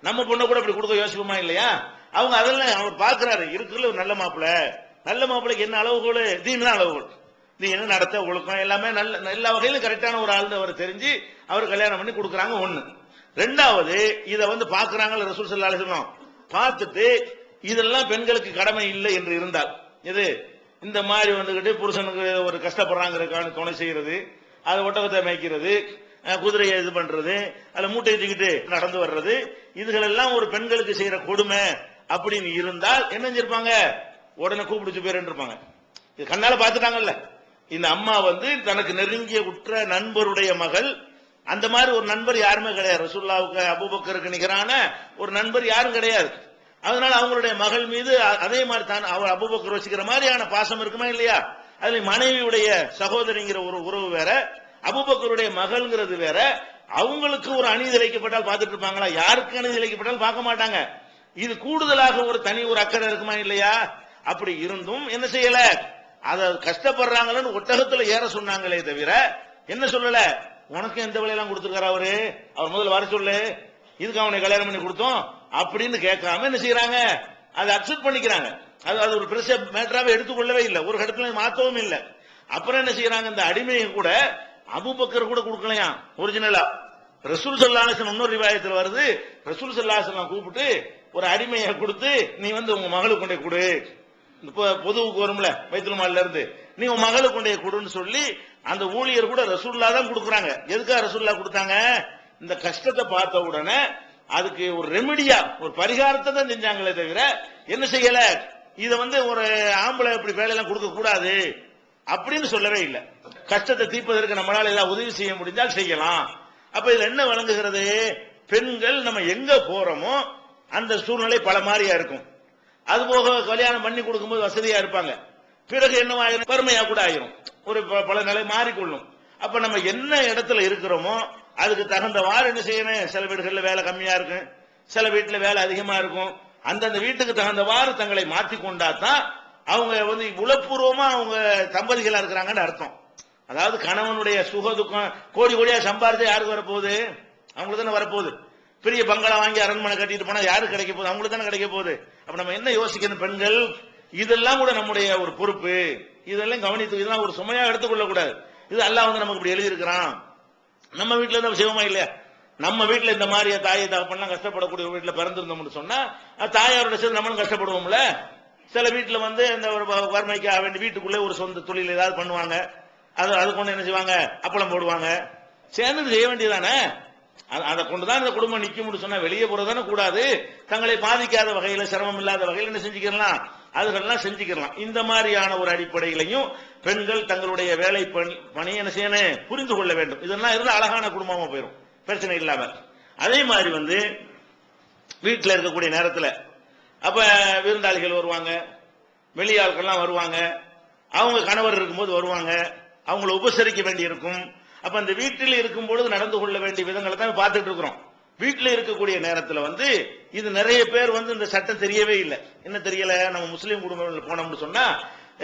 நம்ம பொண்ணை கூட இப்படி கொடுக்க யோசிப்போமா இல்லையா? அவங்க அதெல்லாம் அவர் பார்க்கிறாரு. இருக்கிற ஒரு நல்ல மாப்பிள்ளை, நல்ல மாப்பிள்ளைக்கு என்ன அளவுகோல், தீன் தான் அளவுகோல். தீன் நடத்த ஒழுக்கம் எல்லாமே நல்ல எல்லா வகையிலும் கரெக்டான ஒரு ஆள் அவர் தெரிஞ்சு அவர் கல்யாணம் பண்ணி கொடுக்குறாங்க. ஒண்ணு. ரெண்டாவது, இதை வந்து பாக்குறாங்க ரசூல் ஸல்லல்லாஹு அலைஹி வஸல்லம். பார்த்துட்டு இதெல்லாம் பெண்களுக்கு கடமை இல்லை என்று இருந்தால், இது இந்த மாதிரி வந்துகிட்டு புருஷனுக்கு ஒரு கஷ்டப்படுறாங்கிறதுக்கான துணை செய்யறது, அதை ஒட்டகத்தை மேய்க்கிறது, குதிரையை இது பண்றது, அதுல மூட்டை தூக்கிட்டு நடந்து வர்றது, இதுகள் எல்லாம் ஒரு பெண்களுக்கு செய்யற கொடுமை அப்படின்னு இருந்தால் என்ன செஞ்சிருப்பாங்க, உடனே கூப்பிடுச்சு பேர் இருப்பாங்க. இது கண்ணால பாத்துட்டாங்கல்ல. இந்த அம்மா வந்து தனக்கு நெருங்கிய உற்ற நண்பருடைய மகள், அந்த மாதிரி ஒரு நண்பர் யாருமே கிடையாது. ரசூலுல்லாஹ்வுக்கு அபூபக்கருக்கு நிகரான ஒரு நண்பர் யாரும் கிடையாது. அதனால அவங்களுடைய மகள் மீது அதே மாதிரி தான் அவர் அபூபக்கர் வச்சுக்கிற மாதிரியான பாசம் இருக்குமா இல்லையா? அதுல மனைவியுடைய சகோதரிங்கிற ஒரு உறவு வேற, அபூபக்கருடைய மகள்ங்கிறது வேற. அவங்களுக்கு ஒரு அநீதி இழைக்கப்பட்டால் பார்த்துட்டு இருப்பாங்களா? யாருக்கு அநீதி இழைக்கப்பட்டாலும் பார்க்க மாட்டாங்க. இது கூடுதலாக ஒரு தனி ஒரு அக்கறை இருக்குமா இல்லையா? அப்படி இருந்தும் என்ன செய்யல, அத கஷ்டப்படுறாங்கன்னு ஒட்டகத்துல ஏற சொன்னாங்களே தவிர என்ன சொல்லல, உனக்கு எந்த வேலையெல்லாம் கொடுத்துருக்காரு அவரு, அவர் முதல்ல வர சொல்லு, இதுக்கு அவனை கல்யாணம் பண்ணி கொடுத்தோம் அப்படின்னு கேட்காம என்ன செய்யறாங்க, அதை அக்செப்ட் பண்ணிக்கிறாங்க. அது ஒரு பெருசா மேட்டராவே எடுத்துக்கொள்ளவே இல்லை, ஒரு இடத்துல மாத்தவும் இல்லை. அப்புறம் என்ன செய்யறாங்க, இந்த அடிமையை கூட அபூபக்கர் கூட கொடுக்கலையா ஒரிஜினலா. ரசூல் ஸல்லல்லாஹு அலைஹி வஸல்லம் இன்னொரு ரிவாயத்தில் வருது, ரசூல் ஸல்லல்லாஹு அலைஹி வஸல்லம் கூப்பிட்டு ஒரு அடிமையை கொடுத்து நீ வந்து உங்க மகளுக்கு கொண்டே கொடு, பொதுவுக்கு வரும்ல பைத்துல் மால்ல இருந்து, நீ உன் மகளுக்கு கொண்டே கொடுன்னு சொல்லி அந்த ஊழியர் கூட ரசூலுல்லாஹ் தான் கொடுக்குறாங்க. எதுக்காக ரசூலுல்லாஹ் கொடுத்தாங்க, இந்த கஷ்டத்தை பார்த்த உடனே அதுக்கு ஒரு ரெமிடியா ஒரு பரிகாரத்தை தான் செஞ்சாங்களே தவிர என்ன செய்யல, இதை வந்து ஒரு ஆம்பளை இப்படி வேலையெல்லாம் கொடுக்க கூடாது அப்படின்னு சொல்லவே இல்லை. கஷ்டத்தை தீர்ப்பதற்கு நம்மளால ஏதாவது உதவி செய்ய முடிஞ்சால் செய்யலாம். அப்ப இதுல என்ன வழங்குகிறது, பெண்கள் நம்ம எங்க போறோமோ அந்த சூழ்நிலை பல மாதிரியா இருக்கும். அதுபோக கல்யாணம் பண்ணி கொடுக்கும்போது வசதியா இருப்பாங்க, பிறகு என்னவாயிரும், வறுமையா கூட ஆயிரும், ஒரு பல நிலை மாறிக்கொள்ளும். அப்ப நம்ம என்ன இடத்துல இருக்கிறோமோ அதுக்கு தகுந்தவாறு என்ன செய்யணும், சில வீடுகள்ல வேலை கம்மியா இருக்கும், சில வீட்டுல வேலை அதிகமா இருக்கும். அந்தந்த வீட்டுக்கு தகுந்தவாறு தங்களை மாற்றி கொண்டாதான் அவங்க வந்து உளப்பூர்வமா அவங்க தம்பதிகளா இருக்கிறாங்கன்னு அர்த்தம். அதாவது கணவனுடைய சுக துக்கம் கோடி கோடியா சம்பாரிச்சு யாருக்கு வரப்போகுது, அவங்களுக்கு தானே வரப்போகுது. பெரிய பங்களா வாங்கி அரண்மனை கட்டிட்டு போனா யாருக்கு கிடைக்க போகுது, அவங்களுக்கு தானே கிடைக்க போகுது. அப்ப நம்ம என்ன யோசிக்கணும், பெண்கள் இதெல்லாம் கூட நம்முடைய ஒரு பொறுப்பு, இதெல்லாம் கவனித்து இதெல்லாம் ஒரு சுமையா எடுத்துக்கொள்ள கூடாது. இது அல்லாஹ் வந்து நமக்கு இப்படி எழுதியிருக்கிறான், நம்ம வீட்டுல இருந்து சிவமா இல்லையா, நம்ம வீட்டுல இந்த மாதிரி தாயை தகப்பன்லாம் கஷ்டப்படக்கூடிய வீட்டுல பிறந்திருந்தோம்னு சொன்னா தாயாரோட சேர்ந்து நம்மளும் கஷ்டப்படுவோம்ல. சில வீட்டுல வந்து இந்த ஒரு வறுமைக்காக வேண்டி வீட்டுக்குள்ளே ஒரு சொந்த தொழில் ஏதாவது பண்ணுவாங்க. அது கொண்டு என்ன செய்வாங்க, அப்பளம் போடுவாங்க. சேர்ந்து செய்ய வேண்டியதானே. அதை கொண்டுதான் இந்த குடும்பம் நிக்கும்னு சொன்னா வெளியே போறதானே கூடாது. தங்களை பாதிக்காத வகையில, சிரமம் இல்லாத வகையில் என்ன செஞ்சுக்கலாம், அதுகள்லாம் செஞ்சுக்கலாம். இந்த மாதிரியான ஒரு அடிப்படையிலையும் பெண்கள் தங்களுடைய வேலை பணி என்ன செய்யணும், புரிந்து கொள்ள வேண்டும். இதெல்லாம் இருந்தா அழகான குடும்பமா போயிடும், பிரச்சனை இல்லாம. அதே மாதிரி வந்து வீட்டில் இருக்கக்கூடிய நேரத்தில் அப்ப விருந்தாளிகள் வருவாங்க, வெளியாட்கள்லாம் வருவாங்க, அவங்க கணவர் இருக்கும்போது வருவாங்க, அவங்களை உபசரிக்க வேண்டி இருக்கும். அப்ப அந்த வீட்டில் இருக்கும் பொழுது நடந்து கொள்ள வேண்டிய விதங்களை தான் பார்த்துட்டு இருக்கிறோம். வீட்டில் இருக்கக்கூடிய நேரத்தில் வந்து இது நிறைய பேர் வந்து இந்த சட்டம் தெரியவே இல்லை. என்ன தெரியல, நம்ம முஸ்லீம் குடும்பங்கள் போனோம்னு சொன்னா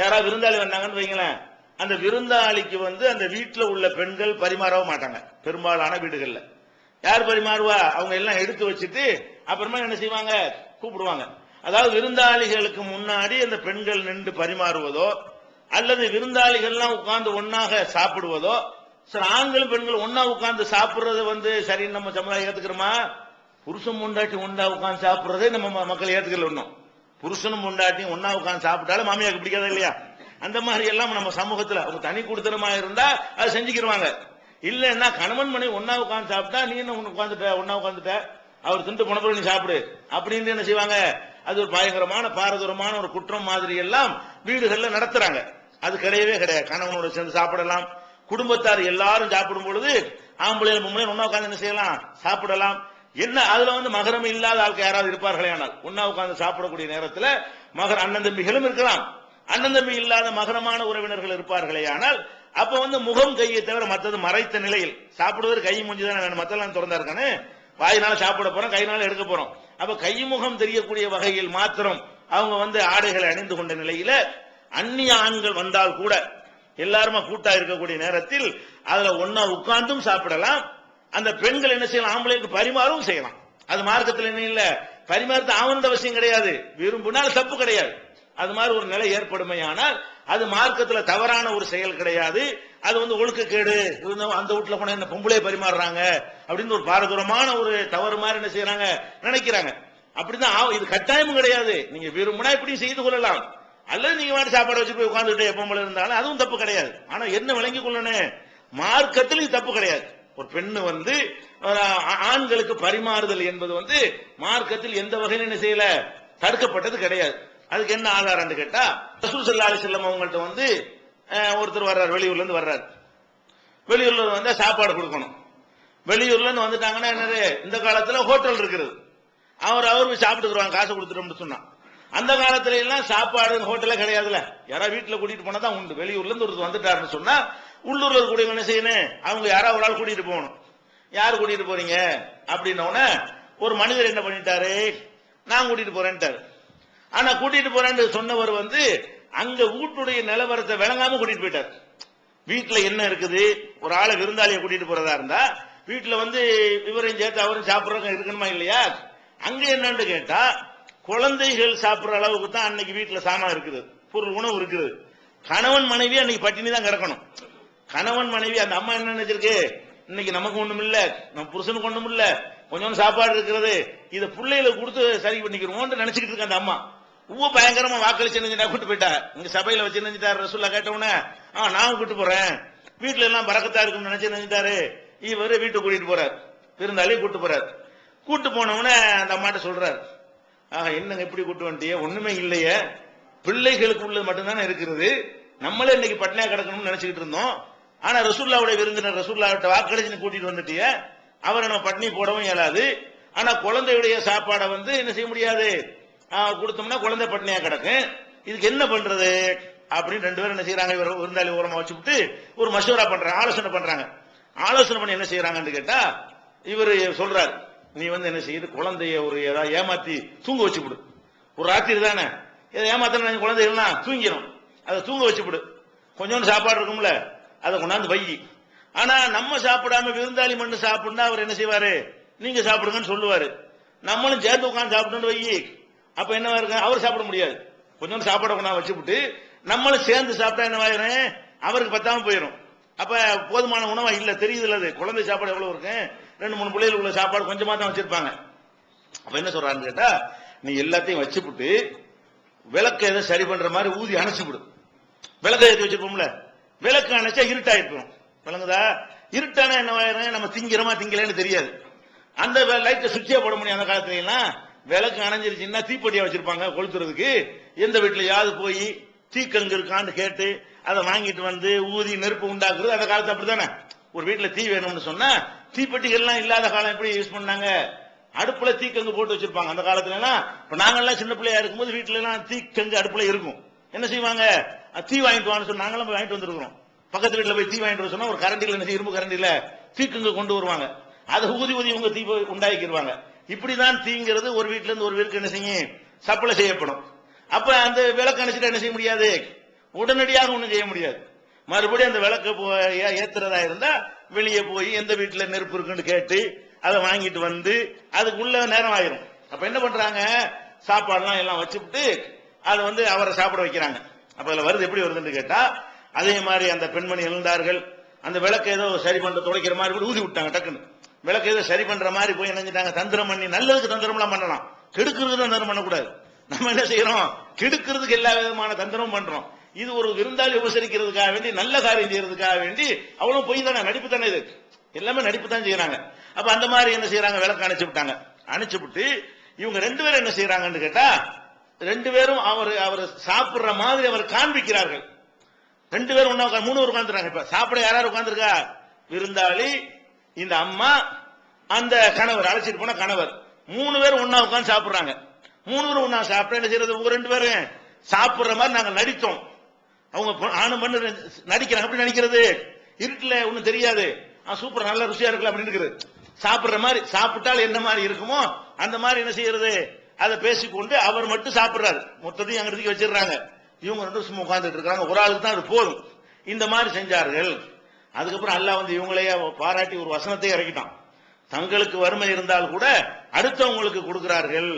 யாராவது விருந்தாளி வந்தாங்கன்னு வைங்களேன், அந்த விருந்தாளிக்கு வந்து அந்த வீட்டில் உள்ள பெண்கள் பரிமாறவும் மாட்டாங்க. பெரும்பாலான வீடுகள்ல யார் பரிமாறுவா, அவங்க எல்லாம் எடுத்து வச்சுட்டு அப்புறமா என்ன செய்வாங்க, கூப்பிடுவாங்க. அதாவது விருந்தாளிகளுக்கு முன்னாடி அந்த பெண்கள் நின்று பரிமாறுவதோ அல்லது விருந்தாளிகள்லாம் உட்கார்ந்து ஒன்னாக சாப்பிடுவதோ, சில ஆண்களும் பெண்கள் ஒன்னா உட்கார்ந்து சாப்பிடுறது வந்து சரின்னு நம்ம சமுதாயம் ஏத்துக்கிறோமா? புருஷன் முண்டாட்டி ஒன்னா உட்கார்ந்து சாப்பிடுறதே நம்ம மக்கள் ஏத்துக்கல. ஒன்னும் புருஷனும் முண்டாட்டியும் ஒன்னா உட்கார்ந்து சாப்பிட்டாலும் மாமியாருக்கு பிடிக்காத இல்லையா? அந்த மாதிரி எல்லாம் நம்ம சமூகத்துல அவங்க தனி கொடுத்தனமா இருந்தா அதை செஞ்சுக்கிடுவாங்க. இல்லன்னா கணவன் மனைவி ஒன்னா உட்கார்ந்து சாப்பிட்டா நீ என்ன உட்காந்துட்ட, ஒன்னா உட்காந்துட்ட, அவர் திண்டு போன நீ சாப்பிடு அப்படின்னு என்ன செய்வாங்க. அது ஒரு பயங்கரமான பாரதூரமான ஒரு குற்றம் மாதிரி எல்லாம் வீடுகள்ல நடத்துறாங்க. அது கிடையவே கிடையாது. கணவனோட சேர்ந்து சாப்பிடலாம், குடும்பத்தார் எல்லாரும் சாப்பிடும் பொழுது ஆம்பளை பொம்பளை ஒன்னா உட்கார்ந்து என்ன செய்யலாம், சாப்பிடலாம். என்ன அதுல வந்து மகரம் இல்லாத ஆளுக்கு யாராவது இருப்பார்களே, ஆனால் ஒன்னா உட்கார்ந்து சாப்பிடக்கூடிய நேரத்தில் மகர அண்ணன் தம்பிகளும் இருக்கலாம், அண்ணன் தம்பி இல்லாத மகரமான உறவினர்கள் இருப்பார்களே, ஆனால் அப்ப வந்து முகம் கையை தவிர மற்றது மறைத்த நிலையில் சாப்பிடுவது கை மூஞ்சி தானே வேணும். மத்தெல்லாம் திறந்தா இருக்கானே, வாயினால சாப்பிட போறோம், கையினால எடுக்க போறோம். அப்ப கை முகம் தெரியக்கூடிய வகையில் மாத்திரம் அவங்க வந்து ஆடைகளை அணிந்து கொண்ட நிலையில அந்நிய ஆண்கள் வந்தால் கூட எல்லாருமா கூட்டா இருக்கக்கூடிய நேரத்தில் அதுல ஒன்னா உட்கார்ந்தும் சாப்பிடலாம். அந்த பெண்கள் என்ன செய்யலாம், ஆம்பளைக்கு பரிமாறவும் செய்யலாம். அது மார்க்கத்தில் என்ன இல்ல, பரிமாறத்து ஆவண அவசியம் கிடையாது, விரும்பினால் தப்பு கிடையாது. அது மாதிரி ஒரு நிலை ஏற்படுமையானால் அது மார்க்கத்துல தவறான ஒரு செயல் கிடையாது. அது வந்து ஒழுக்கக்கேடு, அந்த வீட்டுல போன என்ன பொம்பளை பரிமாறுறாங்க அப்படின்னு ஒரு பாரதூரமான ஒரு தவறு மாதிரி என்ன செய்யறாங்க, நினைக்கிறாங்க. அப்படிதான் இது கட்டாயமும் கிடையாது. நீங்க விரும்பினா இப்படி செய்து கொள்ளலாம், அல்லது நீங்க வாட்டி சாப்பாடு வச்சு போய் உட்கார்ந்துட்டு எப்போ இருந்தாலும் அதுவும் தப்பு கிடையாது. ஆனா என்ன விளங்கி கொள்ளணும், மார்க்கத்தில் இது தப்பு கிடையாது. ஒரு பெண்ணு வந்து ஆண்களுக்கு பரிமாறுதல் என்பது வந்து மார்க்கத்தில் எந்த வகையில் என்ன செய்யல, தடுக்கப்பட்டது கிடையாது. அதுக்கு என்ன ஆதாரம் கேட்டா, ரசூல் ஸல்லல்லாஹு அலைஹி வஸல்லம் அவங்கள்ட்ட வந்து ஒருத்தர் வர்றாரு, வெளியூர்ல இருந்து வர்றாரு. வெளியூர்ல வந்து சாப்பாடு கொடுக்கணும். வெளியூர்ல இருந்து வந்துட்டாங்கன்னா என்னது, இந்த காலத்துல ஹோட்டல் இருக்குது, அவர் சாப்பிட்டுக்குருவாங்க காசு கொடுத்துட்டோம்னு சொன்னா. அந்த காலத்துல எல்லாம் சாப்பாடு ஹோட்டலே கிடையாதுல, யாராவது வீட்டுல கூட்டிட்டு போனா தான் உண்டு. வெளியூர்ல இருந்து ஒருத்தர் வந்துட்டாருன்னு சொன்னா உள்ளூர்ல கூடிய என்ன செய்யணும், அவங்க யாராவது ஒரு ஆள் கூட்டிட்டு போகணும். யாரு கூட்டிட்டு போறீங்க அப்படின்னோட ஒரு மனிதர் என்ன பண்ணிட்டாரு, நான் கூட்டிட்டு போறேன்ட்டாரு. ஆனா கூட்டிட்டு போறேன்னு சொன்னவர் வந்து அங்க வீட்டுடைய நிலவரத்தை விளங்காம கூட்டிட்டு போயிட்டார். வீட்டுல என்ன இருக்குது, ஒரு ஆளை விருந்தாளியை கூட்டிட்டு போறதா இருந்தா வீட்டுல வந்து இவரையும் சேர்த்து அவரும் சாப்பிடுறவங்க இருக்கணுமா இல்லையா? அங்க என்னன்னு கேட்டா, குழந்தைகள் சாப்பிடுற அளவுக்கு தான் அன்னைக்கு வீட்டுல சாமான் இருக்குது, பொருள் உணவு இருக்குது. கணவன் மனைவி அன்னைக்கு பட்டினி தான் கிடக்கணும். கணவன் மனைவி அந்த அம்மா என்ன நினைச்சிருக்கு, இன்னைக்கு நமக்கு ஒண்ணும் இல்ல, நம்ம புருஷனுக்கு ஒண்ணும் இல்ல, கொஞ்சம் சாப்பாடு இருக்கிறது, இதை பிள்ளைகளுக்கு கொடுத்து சரி பண்ணிக்கிறோம் நினைச்சுக்கிட்டு இருக்க அந்த அம்மா. பயங்கரமா வாக்களிச்சு கூட்டு போயிட்டா. இங்க சபையில வச்சு நினைச்சிட்டாரு. ரசூலுல்லாஹ் கேட்டவுடனே நான் கூட்டு போறேன், வீட்டுல எல்லாம் பரக்கத்தா இருக்குன்னு நினைச்சு நினைச்சிட்டாரு. இவரு வீட்டுக்கு கூட்டிட்டு போறாரு, விருந்தாளியை கூட்டு போறாரு. கூட்டு போனவுடனே அந்த அம்மாட்ட சொல்றாரு, என்னங்க இப்படி கூட்டு வந்துட்டியே, ஒண்ணுமே இல்லையே, பிள்ளைகளுக்கு உள்ளது மட்டும்தானே இருக்கிறது, நம்மளே இன்னைக்கு பட்டினியா கிடக்கணும்னு நினைச்சுக்கிட்டு இருந்தோம். ஆனா ரசூலுல்லாஹ்வுடைய விருந்தினர் ரசூலுல்லாஹ்ட்ட வாக்களிச்சு கூட்டிட்டு வந்துட்டிய, அவரை நம்ம பட்டினி போடவும் இயலாது. ஆனா குழந்தையுடைய சாப்பாடை வந்து என்ன செய்ய முடியாது, கொடுத்தோம்னா குழந்தை பட்டினியா கிடக்கும். இதுக்கு என்ன பண்றது அப்படின்னு ரெண்டு பேரும் என்ன செய்யறாங்க, விருந்தாளி ஓரமா வச்சுட்டு ஒரு மசூரா பண்றாங்க, ஆலோசனை பண்றாங்க. ஆலோசனை பண்ணி என்ன செய்யறாங்கன்னு கேட்டா, இவரு சொல்றாரு, நீ வந்து என்ன செய்யுது, குழந்தைய ஒரு ஏதாவது ஏமாத்தி தூங்க வச்சுவிடு. ஒரு ராத்திரி தானே ஏமாத்தின குழந்தை எல்லாம் தூங்கிடும், அதை தூங்க வச்சுவிடு. கொஞ்சோண்டு சாப்பாடு இருக்கும்ல, அதை கொண்டாந்து வை. ஆனா நம்ம சாப்பிடாம விருந்தாளி மண்ணு சாப்பிடுனா அவர் என்ன செய்வாரு, நீங்க சாப்பிடுங்கன்னு சொல்லுவாரு. நம்மளும் சேர்ந்து உட்காந்து சாப்பிட்டு வை, அப்ப என்னவா இருக்கு, அவர் சாப்பிட முடியாது. கொஞ்சம் சாப்பாடு கொண்டாந்து வச்சுவிட்டு நம்மளும் சேர்ந்து சாப்பிட்டா என்னவாயிரும், அவருக்கு பத்தாம போயிடும். அப்ப போதுமான உணவா இல்ல, தெரியுது இல்ல, குழந்தை சாப்பாடு எவ்வளவு இருக்கு, 2-3 பிள்ளைகள் உள்ள சாப்பாடு கொஞ்சமா தான் வச்சிருப்பாங்க. அப்ப என்ன சொல்றான்னு கேட்டா, நீ எல்லாத்தையும் வச்சுப்புட்டு விளக்க எதை சரி பண்ற மாதிரி ஊதி அணைச்சுவிடு. விளக்க ஏற்றி வச்சிருப்போம்ல, விளக்கு அணைச்சா இருட்டாயிருக்கும். விளங்குதா? இருட்டானா என்ன ஆயிரும், நம்ம திங்கிறோமா திங்கலன்னு தெரியாது. அந்த லைட்டை சுவிட்சே போட முடியும். அந்த காலத்துல எல்லாம் விளக்கு அணைஞ்சிருச்சுன்னா தீப்பெட்டியா வச்சிருப்பாங்க கொளுத்துறதுக்கு. எந்த வீட்டுலயாவது போய் தீக்கங்கு இருக்கான்னு கேட்டு அதை வாங்கிட்டு வந்து ஊதி நெருப்பு உண்டாக்குறது அந்த காலத்து அப்படித்தானே. ஒரு வீட்டுல தீ வேணும்னு சொன்னா தீப்பெட்டிகள்லாம் இல்லாத காலம் எப்படி யூஸ் பண்ணாங்க, அடுப்புல தீக்கங்கு போட்டு வச்சிருப்பாங்க. அந்த காலத்துல எல்லாம் இப்ப நாங்கெல்லாம் சின்ன பிள்ளையா இருக்கும்போது வீட்டுல எல்லாம் தீக்கங்கு அடுப்புல இருக்கும். என்ன செய்வாங்க, தீ வாங்கிட்டு வான்னு சொல்லி நாங்களும் வாங்கிட்டு வந்துருக்கோம். பக்கத்து வீட்டுல போய் தீ வாங்கிட்டு சொன்னா ஒரு கரண்டில என்ன இரும்பு கரண்டில தீக்கங்கு கொண்டு வருவாங்க. அதை ஊதி ஊதி இவங்க தீ உண்டாக்கிடுவாங்க. இப்படிதான் தீங்கிறது ஒரு வீட்டுல இருந்து ஒரு வீட்டுக்கு என்ன செய்யும், சப்ளை செய்யப்படும். அப்ப அந்த விளக்கு அணைச்சிட்டு என்ன செய்ய முடியாது, உடனடியாக ஒண்ணும் செய்ய முடியாது. மறுபடியும் அந்த விளக்கு ஏத்துறதா இருந்தா வெளியே போய் எந்த வீட்டுல நெருப்பு இருக்குன்னு கேட்டு அதை வாங்கிட்டு வந்து அதுக்குள்ள நேரம் ஆயிரும். அப்ப என்ன பண்றாங்க, சாப்பாடுலாம் எல்லாம் வச்சுட்டு அதை வந்து அவரை சாப்பிட வைக்கிறாங்க. அப்ப அதுல வருது எப்படி வருதுன்னு கேட்டா, அதே மாதிரி அந்த பெண்மணி எழுந்தார்கள், அந்த விளக்கு ஏதோ சரி பண்ற துடைக்கிற மாதிரி கூட ஊதி விட்டாங்க. டக்குன்னு விளக்கு ஏதோ சரி பண்ற மாதிரி போய் நினைஞ்சிட்டாங்க. தந்திரம் பண்ணி, நல்லதுக்கு தந்திரம் எல்லாம் பண்ணலாம், கெடுக்கிறதுக்கு தந்திரம் பண்ணக்கூடாது. நம்ம என்ன செய்யறோம், கெடுக்கிறதுக்கு எல்லா விதமான தந்திரமும் பண்றோம். இது ஒரு விருந்தாளி உபசரிக்கிறதுக்காக வேண்டி, நல்ல காரியம் செய்யறதுக்காக வேண்டி, அவ்வளவு பொய் தானே, நடிப்பு தானே, இது எல்லாமே நடிப்பு தான் செய்யறாங்க. அப்ப அந்த மாதிரி என்ன செய்யறாங்க, விளக்கு அணைச்சு விட்டாங்க. அணைச்சு விட்டு இவங்க 2 பேரும் என்ன செய்யறாங்கன்னு கேட்டா, 2 பேரும் அவர் சாப்பிடுற மாதிரி அவர் காண்பிக்கிறார்கள். 2 பேரும் ஒன்னா 3 பேர் உட்காந்துறாங்க. இப்ப சாப்பிட யாராவது உட்காந்துருக்கா, விருந்தாளி, இந்த அம்மா, அந்த கணவர், அழைச்சிட்டு போன கணவர், 3 பேரும் ஒன்னா உட்காந்து சாப்பிடுறாங்க. 3 பேரும் ஒன்னா சாப்பிட என்ன செய்யறது, 2 பேரும் சாப்பிடுற மாதிரி நாங்க நடித்தோம். அவங்க ஆணும் பண்ணு நடிக்கிறாங்க. அப்படி நடிக்கிறது, இருட்டுல ஒண்ணும் தெரியாது, சூப்பர் நல்ல ருசியா இருக்குல்ல அப்படின்னு இருக்குது. சாப்பிடுற மாதிரி, சாப்பிட்டால் என்ன மாதிரி இருக்குமோ அந்த மாதிரி என்ன செய்யறது, அதை பேசிக்கொண்டு அவர் மட்டும் சாப்பிடுறாரு. மொத்தத்தையும் அங்க வச்சிடறாங்க. இவங்க 2 சும்மா உட்கார்ந்துட்டு இருக்காங்க. ஒரு ஆளுக்கு தான் அது போதும். இந்த மாதிரி செஞ்சார்கள். அதுக்கப்புறம் அல்லாஹ் வந்து இவங்களையே பாராட்டி ஒரு வசனத்தை இறக்கிட்டான். தங்களுக்கு வறுமை இருந்தால் கூட அடுத்தவங்களுக்கு கொடுக்கிறார்கள்,